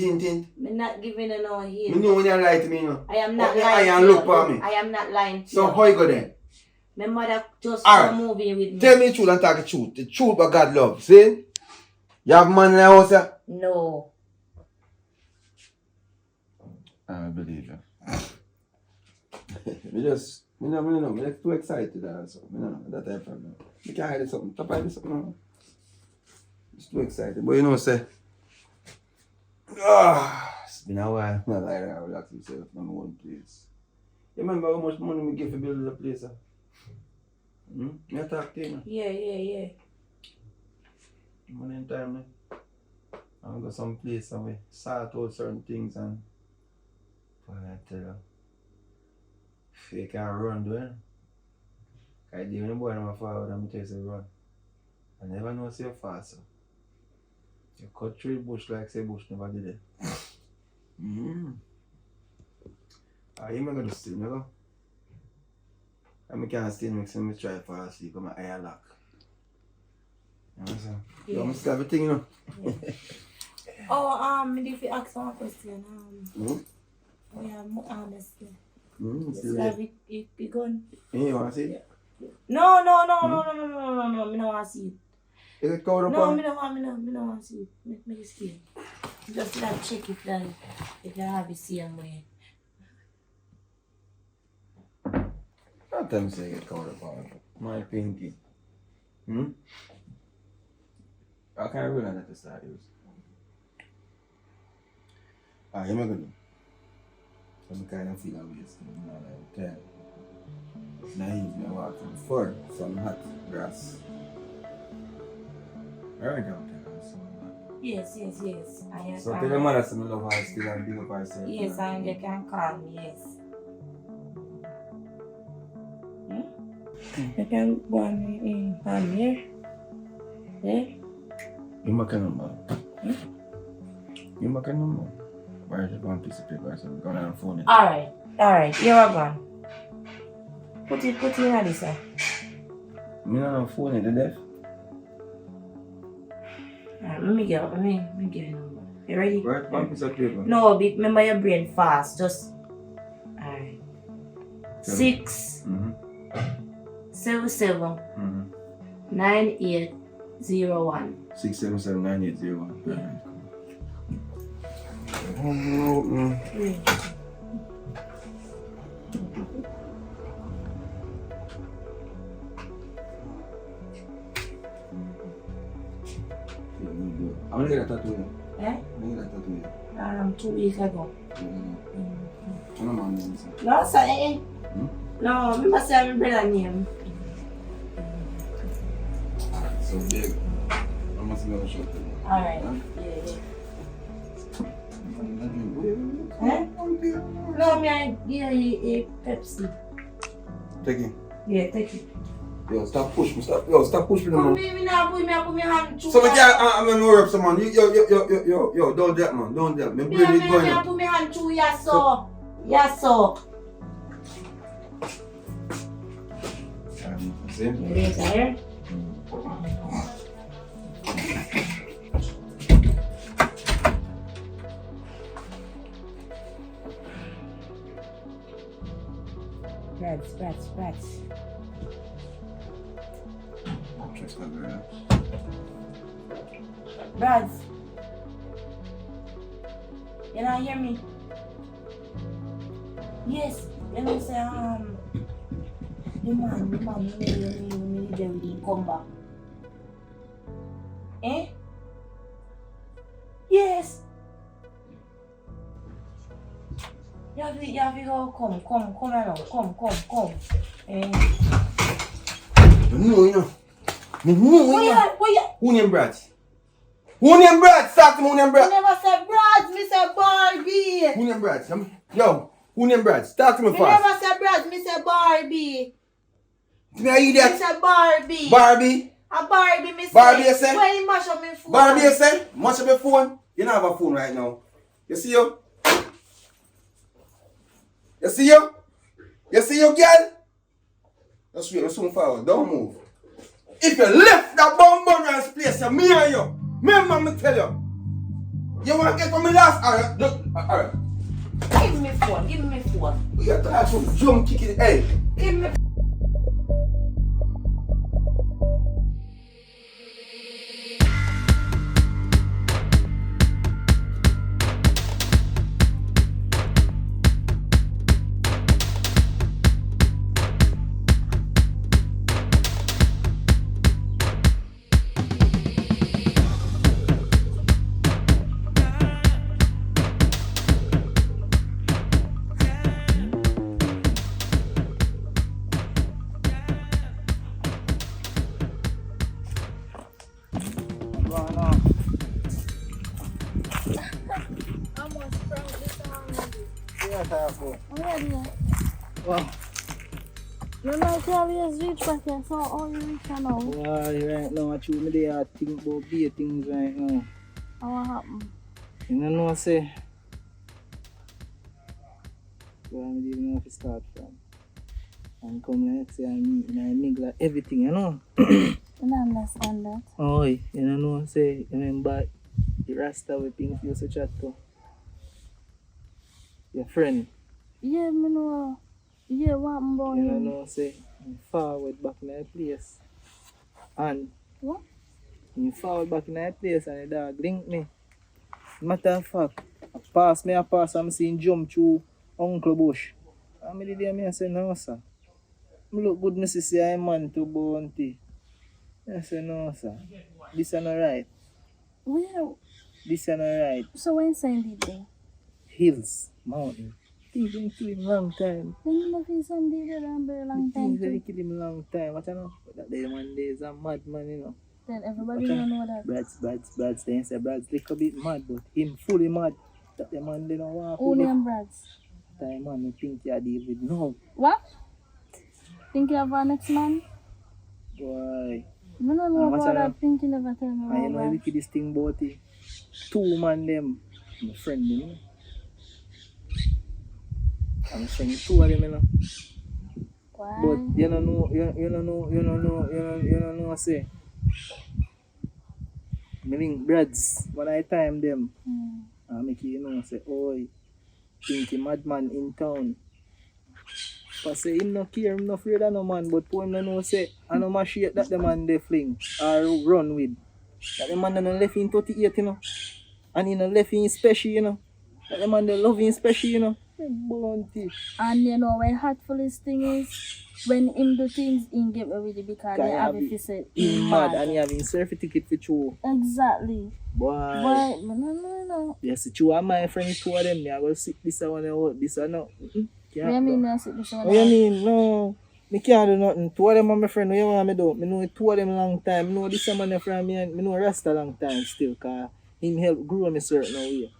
Speaker 2: Me not giving you no hint.
Speaker 7: Me know when you lie to me, you know.
Speaker 2: I am not
Speaker 7: Open your
Speaker 2: lying
Speaker 7: eye
Speaker 2: to
Speaker 7: and
Speaker 2: you.
Speaker 7: look for me.
Speaker 2: I am not lying to
Speaker 7: So
Speaker 2: you.
Speaker 7: how you go then?
Speaker 2: My mother just
Speaker 7: Alright.
Speaker 2: saw a movie with me.
Speaker 7: Tell me the truth and talk the truth. The truth but God love. See? You have money in the house, sir?
Speaker 2: No.
Speaker 7: I believe you. me too excited also. Me no, that type of problem. Me can't hide something. Stop hiding something. No. It's too excited. But you know, say, it's been a while. Not like that. I relax myself in my own place. You remember how much money we give for building the place, sir? Me talk to you.
Speaker 2: Yeah.
Speaker 7: Money in time, man. I'll go some place and we sort out certain things and I tell you, you can't run, do it. I do when the boy I'm forward and I tell you to run. I never know say you're fast. So. You cut through the bush like say bush never did it. You may go to sleep, you know? I can't stay next time I try to fall asleep because my eye lock. You know what I'm saying? You almost got everything, you know?
Speaker 2: Oh, if you ask one question, we are more honest.
Speaker 7: Still
Speaker 2: Like
Speaker 7: there.
Speaker 2: it gone.
Speaker 7: You want to see it?
Speaker 2: No, me no want to see it.
Speaker 7: Is it covered up
Speaker 2: No,
Speaker 7: on?
Speaker 2: me no want to see it. Make it scared. Just like check if that if you have it same way.
Speaker 7: Sometimes I get covered up on my pinky. I can't really let this start use. Here I go. I'm kind of feel away, so I'm not like 10. Naive, me walk from fur, some hot grass. Alright, out there, so.
Speaker 2: Yes.
Speaker 7: So tell your mother some love her still and big up herself.
Speaker 2: Yes, and you can call me, yes. You can go on here. Yeah?
Speaker 7: You make a number. You make a number. Why is it one piece of paper? So we're going on the phone.
Speaker 2: Alright, here I go. Put it in this sir.
Speaker 7: Me not on the phone, the deaf.
Speaker 2: Alright, let me get a number. You ready?
Speaker 7: Right, one piece of paper.
Speaker 2: No, remember your brain fast. Just alright. 6 7 7 9801.
Speaker 7: 6779801.
Speaker 2: Yeah.
Speaker 7: I'm gonna get a tattoo.
Speaker 2: Eh?
Speaker 7: I'm gonna get a tattoo.
Speaker 2: 2 weeks ago.
Speaker 7: I'm not man.
Speaker 2: No, sir. No, remember say my brother name.
Speaker 7: So big. I must be on the shot.
Speaker 2: Alright. Yeah. No, me I give you a Pepsi.
Speaker 7: Take it.
Speaker 2: Yeah, take it.
Speaker 7: Yo, stop pushing me. Stop pushing me.
Speaker 2: Come me now put me hand through.
Speaker 7: So me can't, I'm gonna worry up someone. Yo, don't that man, don't that. Me
Speaker 2: Me
Speaker 7: brain is going up.
Speaker 2: put me hand through, yes so. Yes so.
Speaker 7: See?
Speaker 2: Later here. Scratch. Brads. You not hear me? Yes. You know say the man, you need come back. Eh? Yes. You have to go come around, come. Eh.
Speaker 7: No, you know.
Speaker 2: What you?
Speaker 7: Who named Brad? Who named Brad? Stop him, who named
Speaker 2: You
Speaker 7: Brad?
Speaker 2: never said Brad, me said Barbie.
Speaker 7: Who named Brad? Yo, who named Brad? Start to me
Speaker 2: You
Speaker 7: fast.
Speaker 2: never said Brad, me said Barbie.
Speaker 7: Did I hear
Speaker 2: Me
Speaker 7: that?
Speaker 2: said Barbie.
Speaker 7: Barbie?
Speaker 2: A Barbie, me say.
Speaker 7: Barbie, you say?
Speaker 2: When you mash up my phone.
Speaker 7: Barbie, you say? Much of your phone? You don't have a phone right now. You see you? You see you? You see you, girl? Just wait, soon forward. Don't move. If you left that bomb place, me and you. Remember me tell you. You want to get from me last? Alright, look, alright.
Speaker 6: Give me phone. Give me phone.
Speaker 7: You have to have some drum kicking. Hey.
Speaker 6: Give me.
Speaker 5: Wow. You know, you always reach back here, so how you reach here now?
Speaker 4: Why right now I choose me there think about big things right now.
Speaker 5: How what happened?
Speaker 4: You don't know say where I don't even know if to start from. And come like say I meet and I make like everything, you know.
Speaker 5: I don't understand that.
Speaker 4: Oh, you don't know say remember the Rasta with things you used to chat to. Your friend.
Speaker 5: Yeah, me know. Yeah, what happened about
Speaker 4: You
Speaker 5: him?
Speaker 4: know say I'm forward back in that place. And
Speaker 5: What?
Speaker 4: you forward back in that place and the dog link me. Matter of fact, I pass I'm seeing jump through Uncle Bush. And me did me I say no sir. Me look good me see I man to bounty. I say no sir. This is not right.
Speaker 5: Well,
Speaker 4: This is not right.
Speaker 5: so when saying did they?
Speaker 4: Hills, mountain. Things been kill him long time.
Speaker 5: Then you know if some did it and very long time
Speaker 4: Things been
Speaker 5: too.
Speaker 4: kill him long time. What you know? That day one day is a madman, you know.
Speaker 5: Then everybody
Speaker 4: Okay.
Speaker 5: don't know that.
Speaker 4: Brads, they say Brads little bit mad, but him fully mad. That the man they don't want
Speaker 5: Only and Brads.
Speaker 4: time man, I think you deal with no.
Speaker 5: What? Think you have our next man?
Speaker 4: Boy.
Speaker 5: I don't know
Speaker 4: what's
Speaker 5: about
Speaker 4: that?
Speaker 5: that. Think you never tell me
Speaker 4: And you
Speaker 5: about
Speaker 4: know
Speaker 5: that.
Speaker 4: look at this thing about it. Two man them. My friend them, you know. I'm saying two of them, you know.
Speaker 5: Why?
Speaker 4: But you don't know, you don't know, say. Me link Brads, when I time them, I make you know, say, oh, think he madman in town. But say, him no care, him no afraid of no man, but for him no know, say, I no mash shit that the man they fling, or run with. That the man no left in 38, you know. And he no left in special, you know. That the man they love in special, you know. Bounty.
Speaker 5: And you know when heartfulest thing is when him do things he get away with it because they have it to say
Speaker 4: He mad and he having certificate for true.
Speaker 5: Exactly.
Speaker 4: Boy.
Speaker 5: But no.
Speaker 4: Yes, true. And my friend two of them, me I go sit this one out, this one out.
Speaker 5: What do you mean I sit this one
Speaker 4: What you
Speaker 5: out?
Speaker 4: mean? No. Me can't do nothing. Two of them are my friend. What you want me do? Me know two of them long time. Me know this man from me and me know Rasta long time still. Cause him help grow me certain way.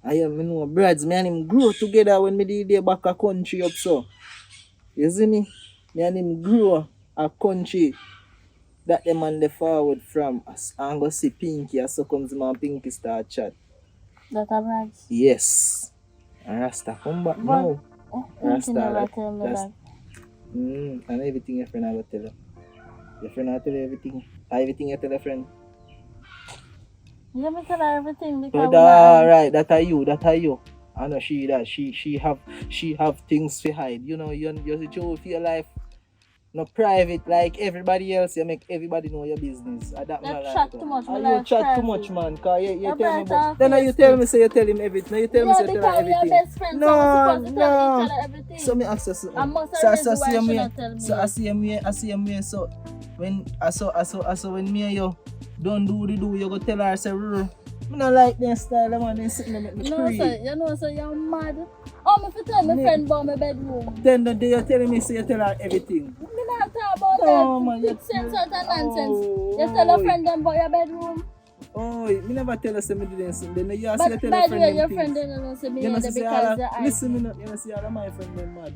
Speaker 4: I am me know Brads, me and him grow together when me did there back a country up so. You see me? Me and him grow a country that the man they forward from us. And go see Pinky and so comes my Pinky start chat.
Speaker 5: That a Brads?
Speaker 4: Yes. And Rasta come back
Speaker 5: But,
Speaker 4: now.
Speaker 5: Pinky
Speaker 4: Rasta
Speaker 5: never
Speaker 4: like,
Speaker 5: tell me
Speaker 4: that's-
Speaker 5: that.
Speaker 4: And everything your friend I will tell you. Your friend I tell you everything. Everything you tell your friend.
Speaker 5: You never tell her everything because
Speaker 4: So
Speaker 5: we not-
Speaker 4: right, that are you. I know she have things to hide. You know, you show your life no private like everybody else. You make everybody know your business. That
Speaker 5: You
Speaker 4: man
Speaker 5: chat
Speaker 4: like
Speaker 5: too
Speaker 4: that.
Speaker 5: much,
Speaker 4: And
Speaker 5: my
Speaker 4: you
Speaker 5: life
Speaker 4: chat too
Speaker 5: private.
Speaker 4: much, man. Cause you
Speaker 5: You
Speaker 4: tell me
Speaker 5: better
Speaker 4: about. Then you
Speaker 5: face
Speaker 4: tell
Speaker 5: it.
Speaker 4: me say you tell him everything. Now you tell me
Speaker 5: Yeah,
Speaker 4: say you tell her
Speaker 5: because we are
Speaker 4: everything.
Speaker 5: best friends, so we're supposed to tell each other everything.
Speaker 4: So me ask you something.
Speaker 5: And most
Speaker 4: So
Speaker 5: of the reason why
Speaker 4: same
Speaker 5: she
Speaker 4: way.
Speaker 5: not tell me.
Speaker 4: So I see me. So when I saw when me and you don't do you go tell her say "Rrr." Me not like that style, man. They sitting there make me
Speaker 5: No,
Speaker 4: creep.
Speaker 5: sir, you know, so you're mad. Oh, me fi tell my
Speaker 4: Me-
Speaker 5: friend about my bedroom.
Speaker 4: Then the day you telling me say you tell her everything.
Speaker 5: Me not talk about
Speaker 4: No,
Speaker 5: that.
Speaker 4: man,
Speaker 5: Big sense out of nonsense.
Speaker 4: Oh,
Speaker 5: You tell a friend them about your bedroom.
Speaker 4: Oh, me never tell her say me didn't see. Then you say
Speaker 5: But
Speaker 4: you tell
Speaker 5: by
Speaker 4: your
Speaker 5: the
Speaker 4: friend
Speaker 5: way,
Speaker 4: them
Speaker 5: your
Speaker 4: things.
Speaker 5: friend don't know say me
Speaker 4: You know
Speaker 5: here
Speaker 4: say
Speaker 5: because
Speaker 4: all
Speaker 5: you're
Speaker 4: of, listen me, you know say all of my friend them mad.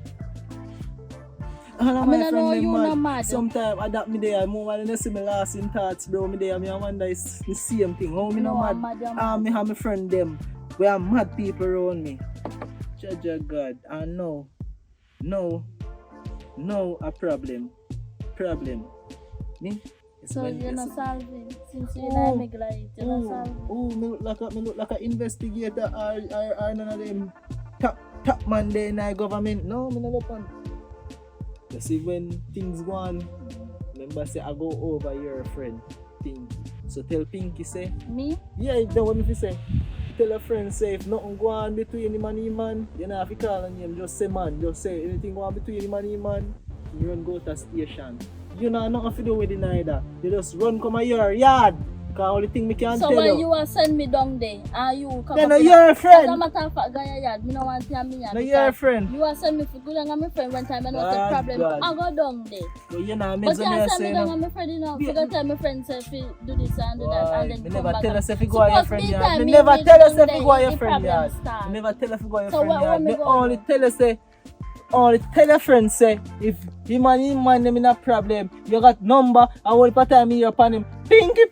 Speaker 4: All of
Speaker 5: I
Speaker 4: my
Speaker 5: mean, I
Speaker 4: friend
Speaker 5: know
Speaker 4: them
Speaker 5: you
Speaker 4: mad.
Speaker 5: not mad.
Speaker 4: Sometimes I adapt me there more when they see me last in thoughts, bro. Me there, me I wonder it's the same thing. How me
Speaker 5: No,
Speaker 4: no
Speaker 5: I'm
Speaker 4: mad?
Speaker 5: mad, you're
Speaker 4: Me have my friend them. We are mad people around me. Judge God, and no a problem. Me,
Speaker 5: So you're not solving since you're not make light, you're not solving.
Speaker 4: Oh, me look like a investigator or none of them top man there in our government. No, me never pan. You see when things go on, remember say I go over your friend Pinky. So tell Pinky say
Speaker 5: Me?
Speaker 4: yeah, that's what me say. Tell a friend say if nothing go on between him and him man, you know if you call on him, just say man, just say anything go on between him and him man, you run go to station. You know nothing to do with it neither. You just run come a your yard. Cause only thing me can
Speaker 5: So
Speaker 4: tell
Speaker 5: when
Speaker 4: you.
Speaker 5: you are send me down there and you come
Speaker 4: Then
Speaker 5: up
Speaker 4: you're a
Speaker 5: as a
Speaker 4: friend.
Speaker 5: matter of fact, guy yard, me no want to me yard.
Speaker 4: No, you're a friend.
Speaker 5: You are send me for good and my friend one time and what's the
Speaker 4: God,
Speaker 5: problem?
Speaker 4: God.
Speaker 5: I go down there.
Speaker 4: So you know,
Speaker 5: But you
Speaker 4: me
Speaker 5: send me
Speaker 4: say
Speaker 5: down
Speaker 4: no.
Speaker 5: and my friend, you know,
Speaker 4: Yeah.
Speaker 5: forgot tell my friend say if you do this and do that and then
Speaker 4: Me
Speaker 5: come
Speaker 4: never
Speaker 5: back.
Speaker 4: tell
Speaker 5: and-
Speaker 4: us if you go to your
Speaker 5: Suppose
Speaker 4: friend
Speaker 5: me
Speaker 4: yard.
Speaker 5: time
Speaker 4: Me
Speaker 5: me
Speaker 4: never
Speaker 5: reach
Speaker 4: tell us
Speaker 5: down
Speaker 4: if you go to
Speaker 5: there,
Speaker 4: your
Speaker 5: the
Speaker 4: friend
Speaker 5: problem
Speaker 4: yard.
Speaker 5: start.
Speaker 4: Me never tell us if you go to your
Speaker 5: So
Speaker 4: friend
Speaker 5: what
Speaker 4: yard.
Speaker 5: me
Speaker 4: Me
Speaker 5: go
Speaker 4: only
Speaker 5: do?
Speaker 4: tell us say only tell your friend say if him and him man them in a problem, you got number and all the time you upon him. Pinky.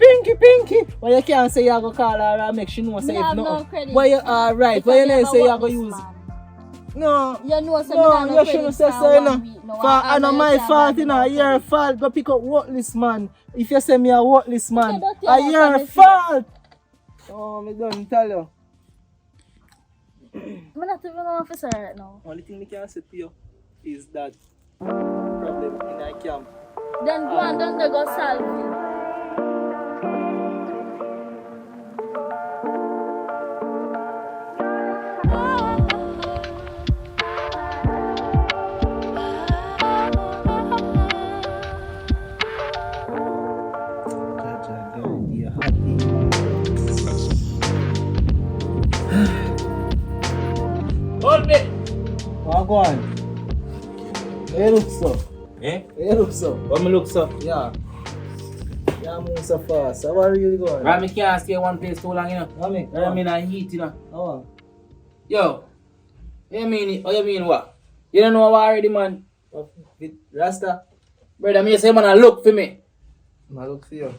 Speaker 4: But you can't say you go call her and make she know say
Speaker 5: Me
Speaker 4: if
Speaker 5: have
Speaker 4: no.
Speaker 5: no credit.
Speaker 4: Why you alright? Why you
Speaker 5: Because
Speaker 4: never say you
Speaker 5: have a
Speaker 4: go
Speaker 5: worthless
Speaker 4: use?
Speaker 5: man.
Speaker 4: No.
Speaker 5: You know, so
Speaker 4: No,
Speaker 5: me
Speaker 4: you
Speaker 5: no
Speaker 4: shouldn't
Speaker 5: credit
Speaker 4: say
Speaker 5: for
Speaker 4: so, you
Speaker 5: 1
Speaker 4: know.
Speaker 5: week. No,
Speaker 4: For I know my fault, you know, your fault. But pick up worthless man. If you say me a worthless man,
Speaker 5: don't tell
Speaker 4: it's
Speaker 5: us
Speaker 4: your
Speaker 5: I'm a
Speaker 4: fault. Oh, me don't tell you.
Speaker 5: I'm not even an officer right now.
Speaker 4: Only thing I can say to you is that problem in our camp.
Speaker 5: Then go and don't go solve it.
Speaker 3: Hold me!
Speaker 4: Oh, go on. Hey, look so.
Speaker 3: Eh?
Speaker 4: Hey, look so.
Speaker 3: What me look so?
Speaker 4: Yeah. Yeah, move so fast. How are you going?
Speaker 3: Right, me can't stay one place too long, you know.
Speaker 4: Mami,
Speaker 3: Right, I'm in a heat, you know.
Speaker 4: oh.
Speaker 3: Yo, you mean what? You don't know what already, man.
Speaker 4: With Rasta,
Speaker 3: Brother, me say, man, I look for me.
Speaker 4: I look for you.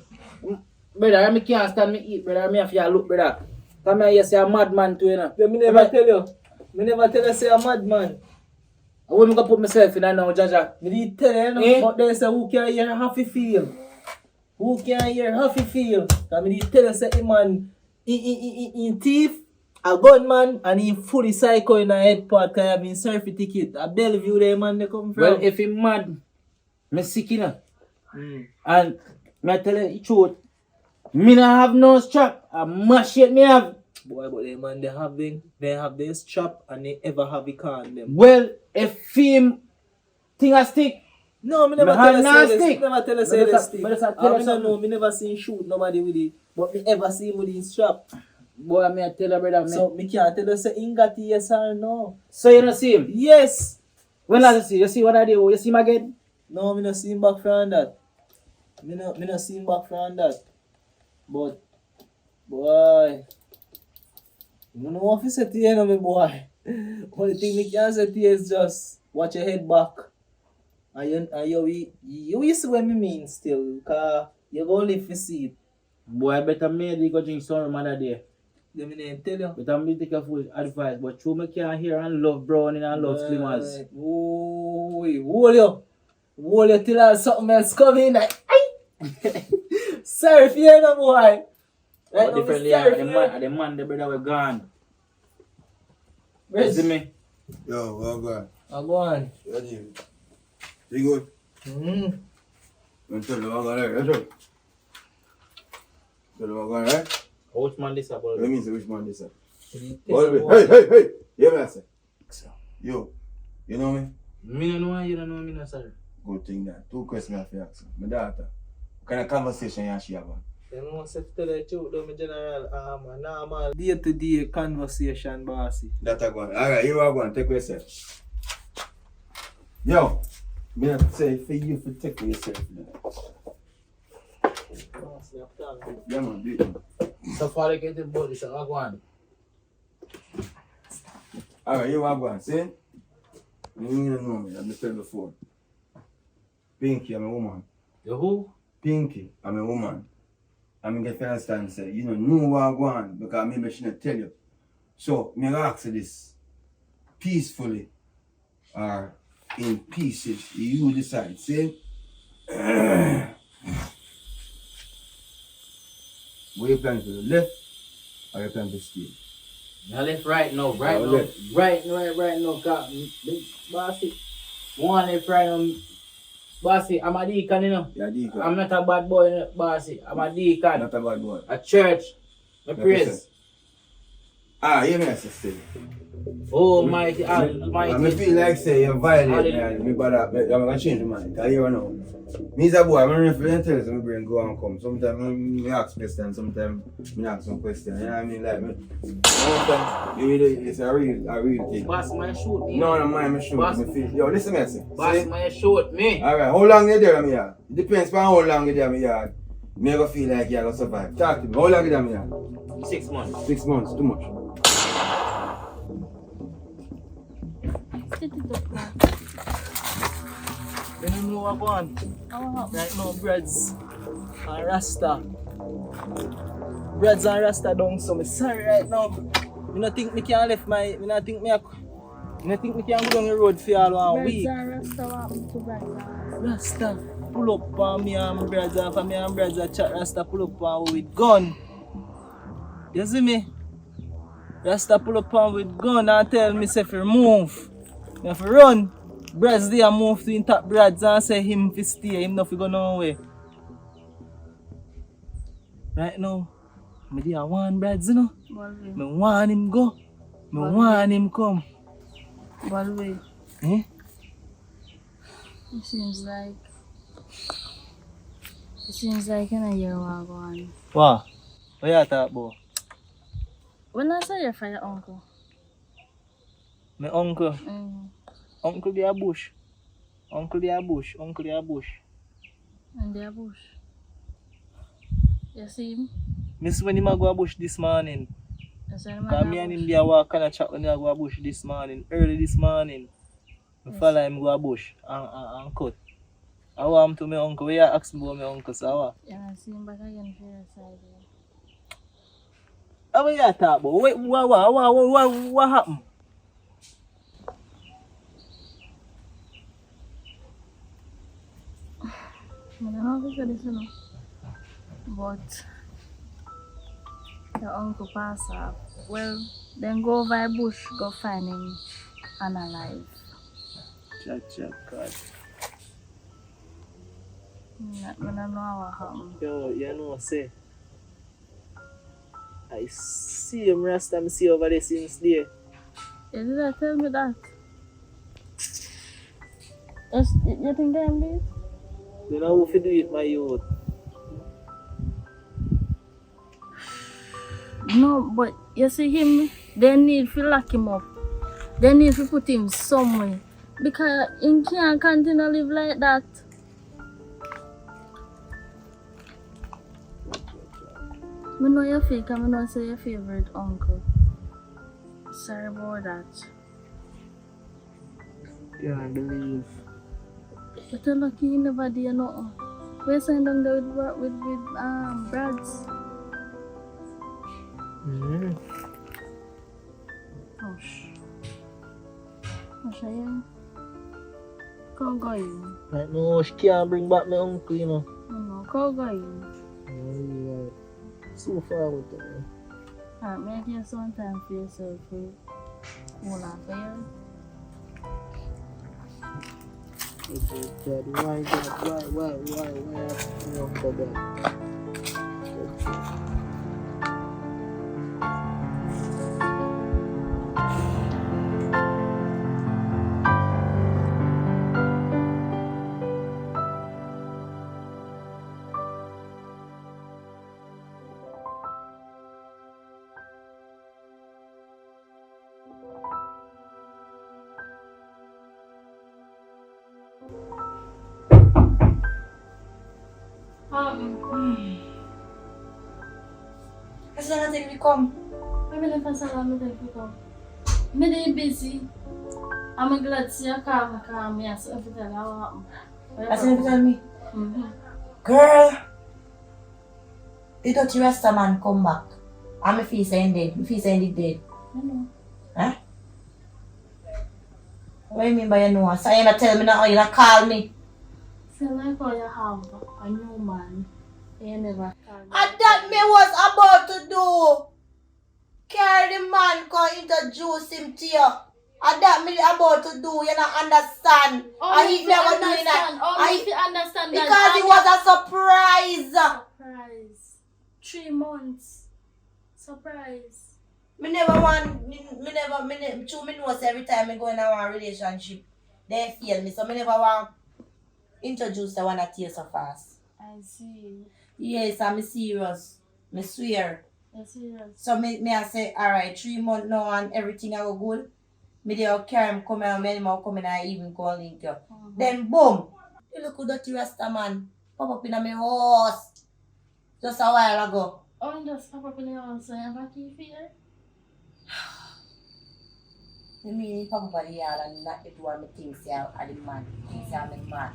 Speaker 3: Brother, me can't stand me eat, brother. Me have to look, brother. Come here, you say a madman too, you know.
Speaker 4: Me never tell you. Me never tell you say a madman.
Speaker 3: I wouldn't go put myself in that now, Jaja.
Speaker 4: Me did tell you,
Speaker 3: Eh?
Speaker 4: but they say who can hear how he feel? Who can hear how he feel? Cause me did tell you say him man, he thief, a gunman, and he fully psycho in a head part cause he have been surf ticket. A Bellevue there man they come from.
Speaker 3: Well, if he mad, me sick, you know.
Speaker 4: Mm.
Speaker 3: And me tell you the truth, me not have no strap. I mash it me have.
Speaker 4: Boy, but they man they have their strap and they ever have a car on them.
Speaker 3: Well, if him thing a stick,
Speaker 4: No, me never
Speaker 3: Me
Speaker 4: tell
Speaker 3: hand
Speaker 4: you
Speaker 3: nah
Speaker 4: say this.
Speaker 3: stick.
Speaker 4: Never tell you
Speaker 3: Me
Speaker 4: say
Speaker 3: just
Speaker 4: this
Speaker 3: a-
Speaker 4: thing.
Speaker 3: me just a tell you
Speaker 4: Me no
Speaker 3: something.
Speaker 4: know, me never seen shoot nobody with it. But me ever see him with his strap.
Speaker 3: boy, me I tell you, brother, me.
Speaker 4: So me can't tell you say him got it, yes or no.
Speaker 3: So you don't see him?
Speaker 4: Yes.
Speaker 3: When last you see what I do? You see him again?
Speaker 4: No, me no see him back from that. Me no see him back from that. But boy, you know what I say to you, no, me boy. Only thing me can say to you is just watch your head back. And you see what me mean still, cause you go live to see it.
Speaker 3: Boy, I better me go drink some mother day.
Speaker 4: Let me name tell you.
Speaker 3: But I'm going to take a full advice. But true, me can't hear and love browning and love slimmers.
Speaker 4: Hold you till there's something else coming. Like, aye. Sorry for you, no boy. Right
Speaker 3: But
Speaker 4: now,
Speaker 3: differently,
Speaker 4: me sorry for
Speaker 3: the man, the brother, we're gone. You
Speaker 4: you.
Speaker 3: see me?
Speaker 7: Yo, well, go on.
Speaker 4: Go on.
Speaker 7: What do you good?
Speaker 4: Mm.
Speaker 7: Don't tell the one guy there, that's right. Tell the one guy right?
Speaker 3: Which man this about?
Speaker 7: Let me see which man this is.
Speaker 4: Hey,
Speaker 7: Hey! Yeah, man, I say. Yo, you know me?
Speaker 3: Me no know, you don't know me, no, sir.
Speaker 7: Good thing that. 2 questions I have to ask you. My daughter, what kind of conversation you she have?
Speaker 4: You must have to tell the truth, though, my general. Normal day-to-day conversation, bossy.
Speaker 7: That I go on. Alright, you are going. Take yourself. Yo, me have to say for you to take for yourself.
Speaker 4: Bossy, I'm talking.
Speaker 7: Yeah, man, do it.
Speaker 3: So far, I get the body, so I go on.
Speaker 7: Alright, you are going. See? You don't know me. I'm the tell before. Pinky, I'm a woman.
Speaker 3: You who?
Speaker 7: Pinky, I'm a woman. I'm going to understand, say, you know what I'm going because maybe she not tell you. So, me ask you this peacefully or in pieces. You decide, see? Where you plan to the left or you plan to stay?
Speaker 8: Now left right now, right
Speaker 7: Oh,
Speaker 8: now,
Speaker 7: left.
Speaker 8: right now, bossy. One left right now, bossy. I'm a deacon, you know.
Speaker 7: Yeah, deacon.
Speaker 8: I'm not a bad boy, you know, bossy. I'm a deacon.
Speaker 7: Not a bad boy.
Speaker 8: A church. I
Speaker 7: Like
Speaker 8: praise.
Speaker 7: Ah, you may say.
Speaker 8: Oh, mighty,
Speaker 7: I
Speaker 8: almighty.
Speaker 7: feel like say you violate me, but I'm gonna change my mind. Cause you know, me as a boy, I'm ready for you tell my brain go and come. Sometimes I ask questions, sometimes I ask some questions. You know what I mean? Like me, it's a real thing.
Speaker 8: Boss, man, shoot me.
Speaker 7: No, man, me shoot.
Speaker 8: Boss.
Speaker 7: Me feel. Yo, listen, me say.
Speaker 8: Boss, man, shoot me.
Speaker 7: Alright, how long you there, me yard? It depends on how long you there, me yard. Me ever feel like you're gonna survive. Talk to me. How long you there, me yard?
Speaker 8: 6 months.
Speaker 7: 6 months, too much.
Speaker 5: Sit it up now.
Speaker 4: You don't know what I want.
Speaker 5: Oh,
Speaker 4: Right now, breads and Rasta. Breads and Rasta down, so me sorry right now. Me not think me can left my. Me not think me can go down the road for all 1 week.
Speaker 5: Breads and Rasta, what happened to breads and Rasta?
Speaker 4: Rasta pull up on me and breads and for me and breads and chat. Rasta pull up on me with gun. You see me? Rasta pull up on me with gun and tell me say for move. Me have to run. Breads there move to in top breads and say him fi stay. Him not fi go nowhere. Right now, me there want breads, you know.
Speaker 5: Balwe.
Speaker 4: Me want him go. Me want him come.
Speaker 5: Balwe.
Speaker 4: Eh?
Speaker 5: It seems like in a year we're going.
Speaker 4: What? What you talk about?
Speaker 5: When I say you for your uncle.
Speaker 4: My uncle. Uncle be a bush. Uncle be a bush. Uncle be a bush.
Speaker 5: And the bush. You see him?
Speaker 4: Miss when him a go a bush this morning.
Speaker 5: You see him
Speaker 4: Cause me and him there walk and a chat when he a go a bush this morning. Early this morning. I follow him go a bush and cut. I want to my uncle. Where you ask me about my uncle, so what?
Speaker 5: You don't see him back again for your side.
Speaker 4: What you talk about? What happened?
Speaker 5: I don't know if you this, you know. But your uncle passed off. Well, then go over a bush, go find him unalive.
Speaker 4: God.
Speaker 5: I don't know what happened.
Speaker 4: Yo, you know say. I see him Rasta, I see over there since there.
Speaker 5: You did not tell me that. You think I'm this?
Speaker 4: You know who fi do it, my youth.
Speaker 5: No, but you see him, they need to lock him up. They need to put him somewhere. Because he can't continue to live like that. I know you're fake, I know say your favorite uncle. Sorry about that.
Speaker 4: Yeah, I believe.
Speaker 5: But you're lucky you never did nothing. We're sitting down there with Brads. Hush. Hush, you? Come go in.
Speaker 4: Right now, she can't bring back my uncle, you know.
Speaker 5: No, come go in.
Speaker 4: Right. So far with it.
Speaker 5: Make you some time for yourself. Hold on for you.
Speaker 4: God, why my uncle dead?
Speaker 2: Kasi na natin come.
Speaker 5: I'm going to say I'm going to come. I'm busy. I'm glad to see you come. Yes, everything will happen.
Speaker 2: Kasi na tell me,
Speaker 5: Mm-hmm.
Speaker 2: girl, the dirty Rasta man come back. And my face ain't dead. My face ain't dead.
Speaker 5: I know.
Speaker 2: Huh? What do you mean by you know? So you not tell me now, you not call me.
Speaker 5: So like how you have a new man You never.
Speaker 2: And that me was about to do. Carry the man, come introduce him to you. And that me about to do, you don't understand. And he never doing that.
Speaker 5: If you understand that.
Speaker 2: Because it was a surprise.
Speaker 5: Surprise. 3 months. Surprise.
Speaker 2: Me never want, me know say every time I go in a relationship, they feel me. So me never want introduce the one that tears so fast.
Speaker 5: I see.
Speaker 2: Yes, I'm serious. Me swear.
Speaker 5: You're serious.
Speaker 2: So me I say, alright, 3 months now and everything I go good. Me they carry him come and him come and I even go link you. Then boom. You look who dirty Rasta man. Pop up in my house. Just a while ago.
Speaker 5: Oh, and just pop up in the house and have a key for you?
Speaker 2: I mean, he pop up at the yard and not the door, me think say I the man. Think say I'm the man.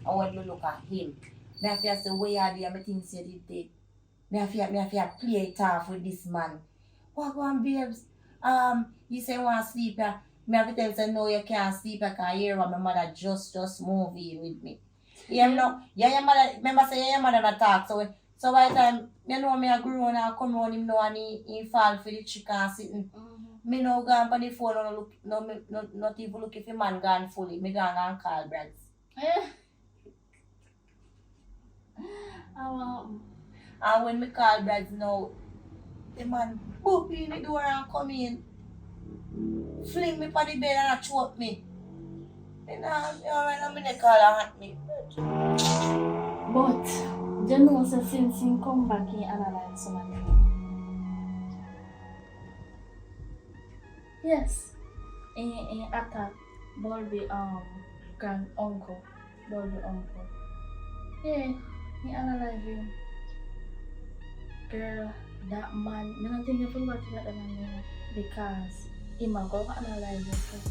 Speaker 2: And when me look at him, me have to say, where are they? Me think say they dead. Me have to play it off with this man. What go on, babes? You say you want to sleep here. Me have to tell you, say, no, you can't sleep here because here my mother just move in with me. Yeah, no. Yeah, your mother, remember say your mother not talk. So by the time, you know me a grown and come on him now and he fall for the chicken sitting. Me no gone on the phone, not even look if the man gone fully. Me gone and call Brads. And when me call Brads now, the man boop in the door and come in. Fling me on the bed and choke me. And I call and hurt me.
Speaker 5: But, you know, so since he come back, he analyze some of them. Yes. He attack Bobby grand uncle. Bobby uncle. Yeah, he analyze him. Girl, that man, I don't think you forgot that man because he might go analyze him.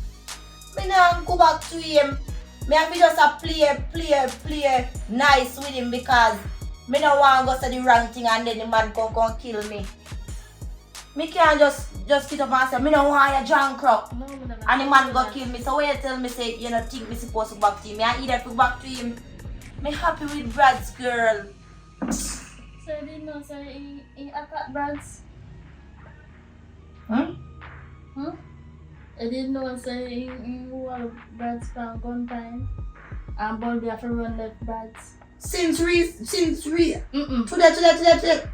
Speaker 2: Me nah go back to him. Me have to just play nice with him because me don't want to go say the wrong thing and then the man come kill me. Me can't just sit up and say, me don't want you drunk crop.
Speaker 5: No,
Speaker 2: and the man go kill me. So when you tell me say you know think me supposed to go back to him, I either to go back to him. Me happy with Brad's girl.
Speaker 5: So you didn't know say he attacked Brad's?
Speaker 2: Hmm?
Speaker 5: I didn't know say he was Brad's for gun time and Bobby have to run left Brad's.
Speaker 2: Since today.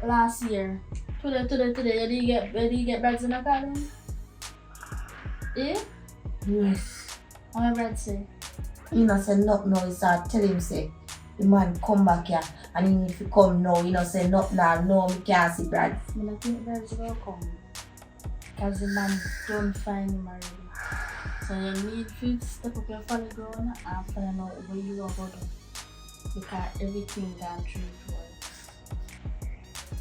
Speaker 5: Last year. Today. You did get Brad's in the car then? Eh?
Speaker 2: Yes.
Speaker 5: What Brad say?
Speaker 2: He not say nothing now, he start tell him say the man come back here and he need to come now, he not say nothing now, no me can't see Brad.
Speaker 5: I don't think Brad's gonna come. Because the man don't find him already. So you need to step up your follow ground and find out where you are going. Because everything gone through it works.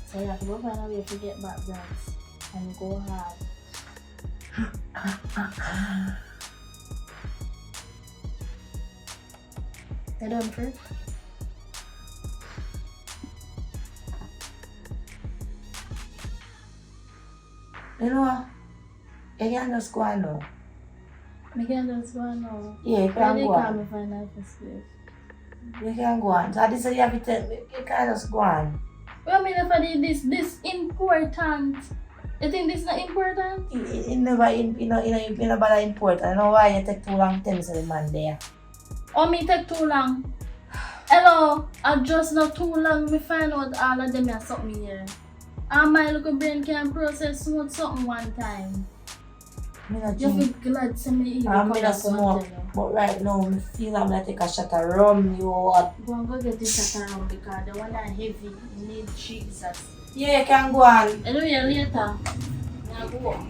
Speaker 5: So you have to go find a way to get back Brad's and go hard. You done first?
Speaker 2: You know what? You can just go on now.
Speaker 5: I can just go on now.
Speaker 2: Yeah, you can go
Speaker 5: Why
Speaker 2: on.
Speaker 5: they call me find out first place?
Speaker 2: You can go on. So this is you have to tell me, you can just go on.
Speaker 5: Well, I mean, if I did this important. You think this is not important?
Speaker 2: It never bother important. I know why you take too long to tell me say the man there.
Speaker 5: Oh, me take too long. Hello, I just not too long. Me find out all of them are something here. And my little brain can process something one time.
Speaker 2: Me not
Speaker 5: You
Speaker 2: drink.
Speaker 5: feel glad to me even
Speaker 2: I'm
Speaker 5: come
Speaker 2: in a
Speaker 5: up and
Speaker 2: smoke.
Speaker 5: tell you.
Speaker 2: But right now, I feel I'm gonna take a shot of rum, you what?
Speaker 5: Go and go get this shot around because the one that heavy you need Jesus.
Speaker 2: Yeah, you can go on.
Speaker 5: Anyway, later. Now go.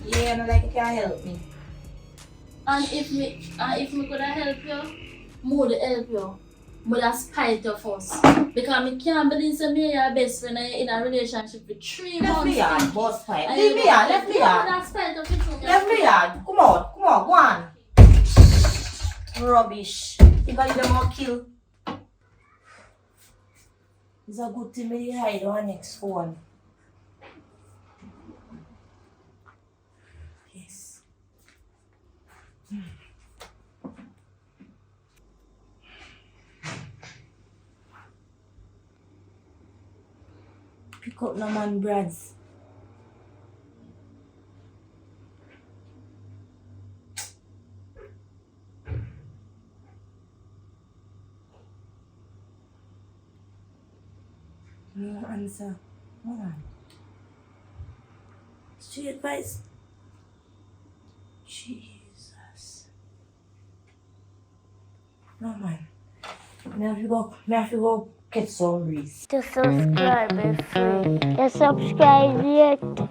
Speaker 2: Yeah, no, like you can help me.
Speaker 5: And if me could help you, would help you. But I spite you first. Because I can't believe that me and your best friend are in a relationship for 3 months.
Speaker 2: Left me yard, boss fight.
Speaker 5: And
Speaker 2: Leave me yard, left me yard.
Speaker 5: I spite you for 2 months.
Speaker 2: Left me yard. Come on, go on. Rubbish. You got them all kill. It's a good thing we hide our next phone. Yes. Pick up no man, Brads. No answer. Hold on. Street advice. Jesus. No man. Me have to go get some Reese.
Speaker 1: To subscribe is free. You subscribe yet?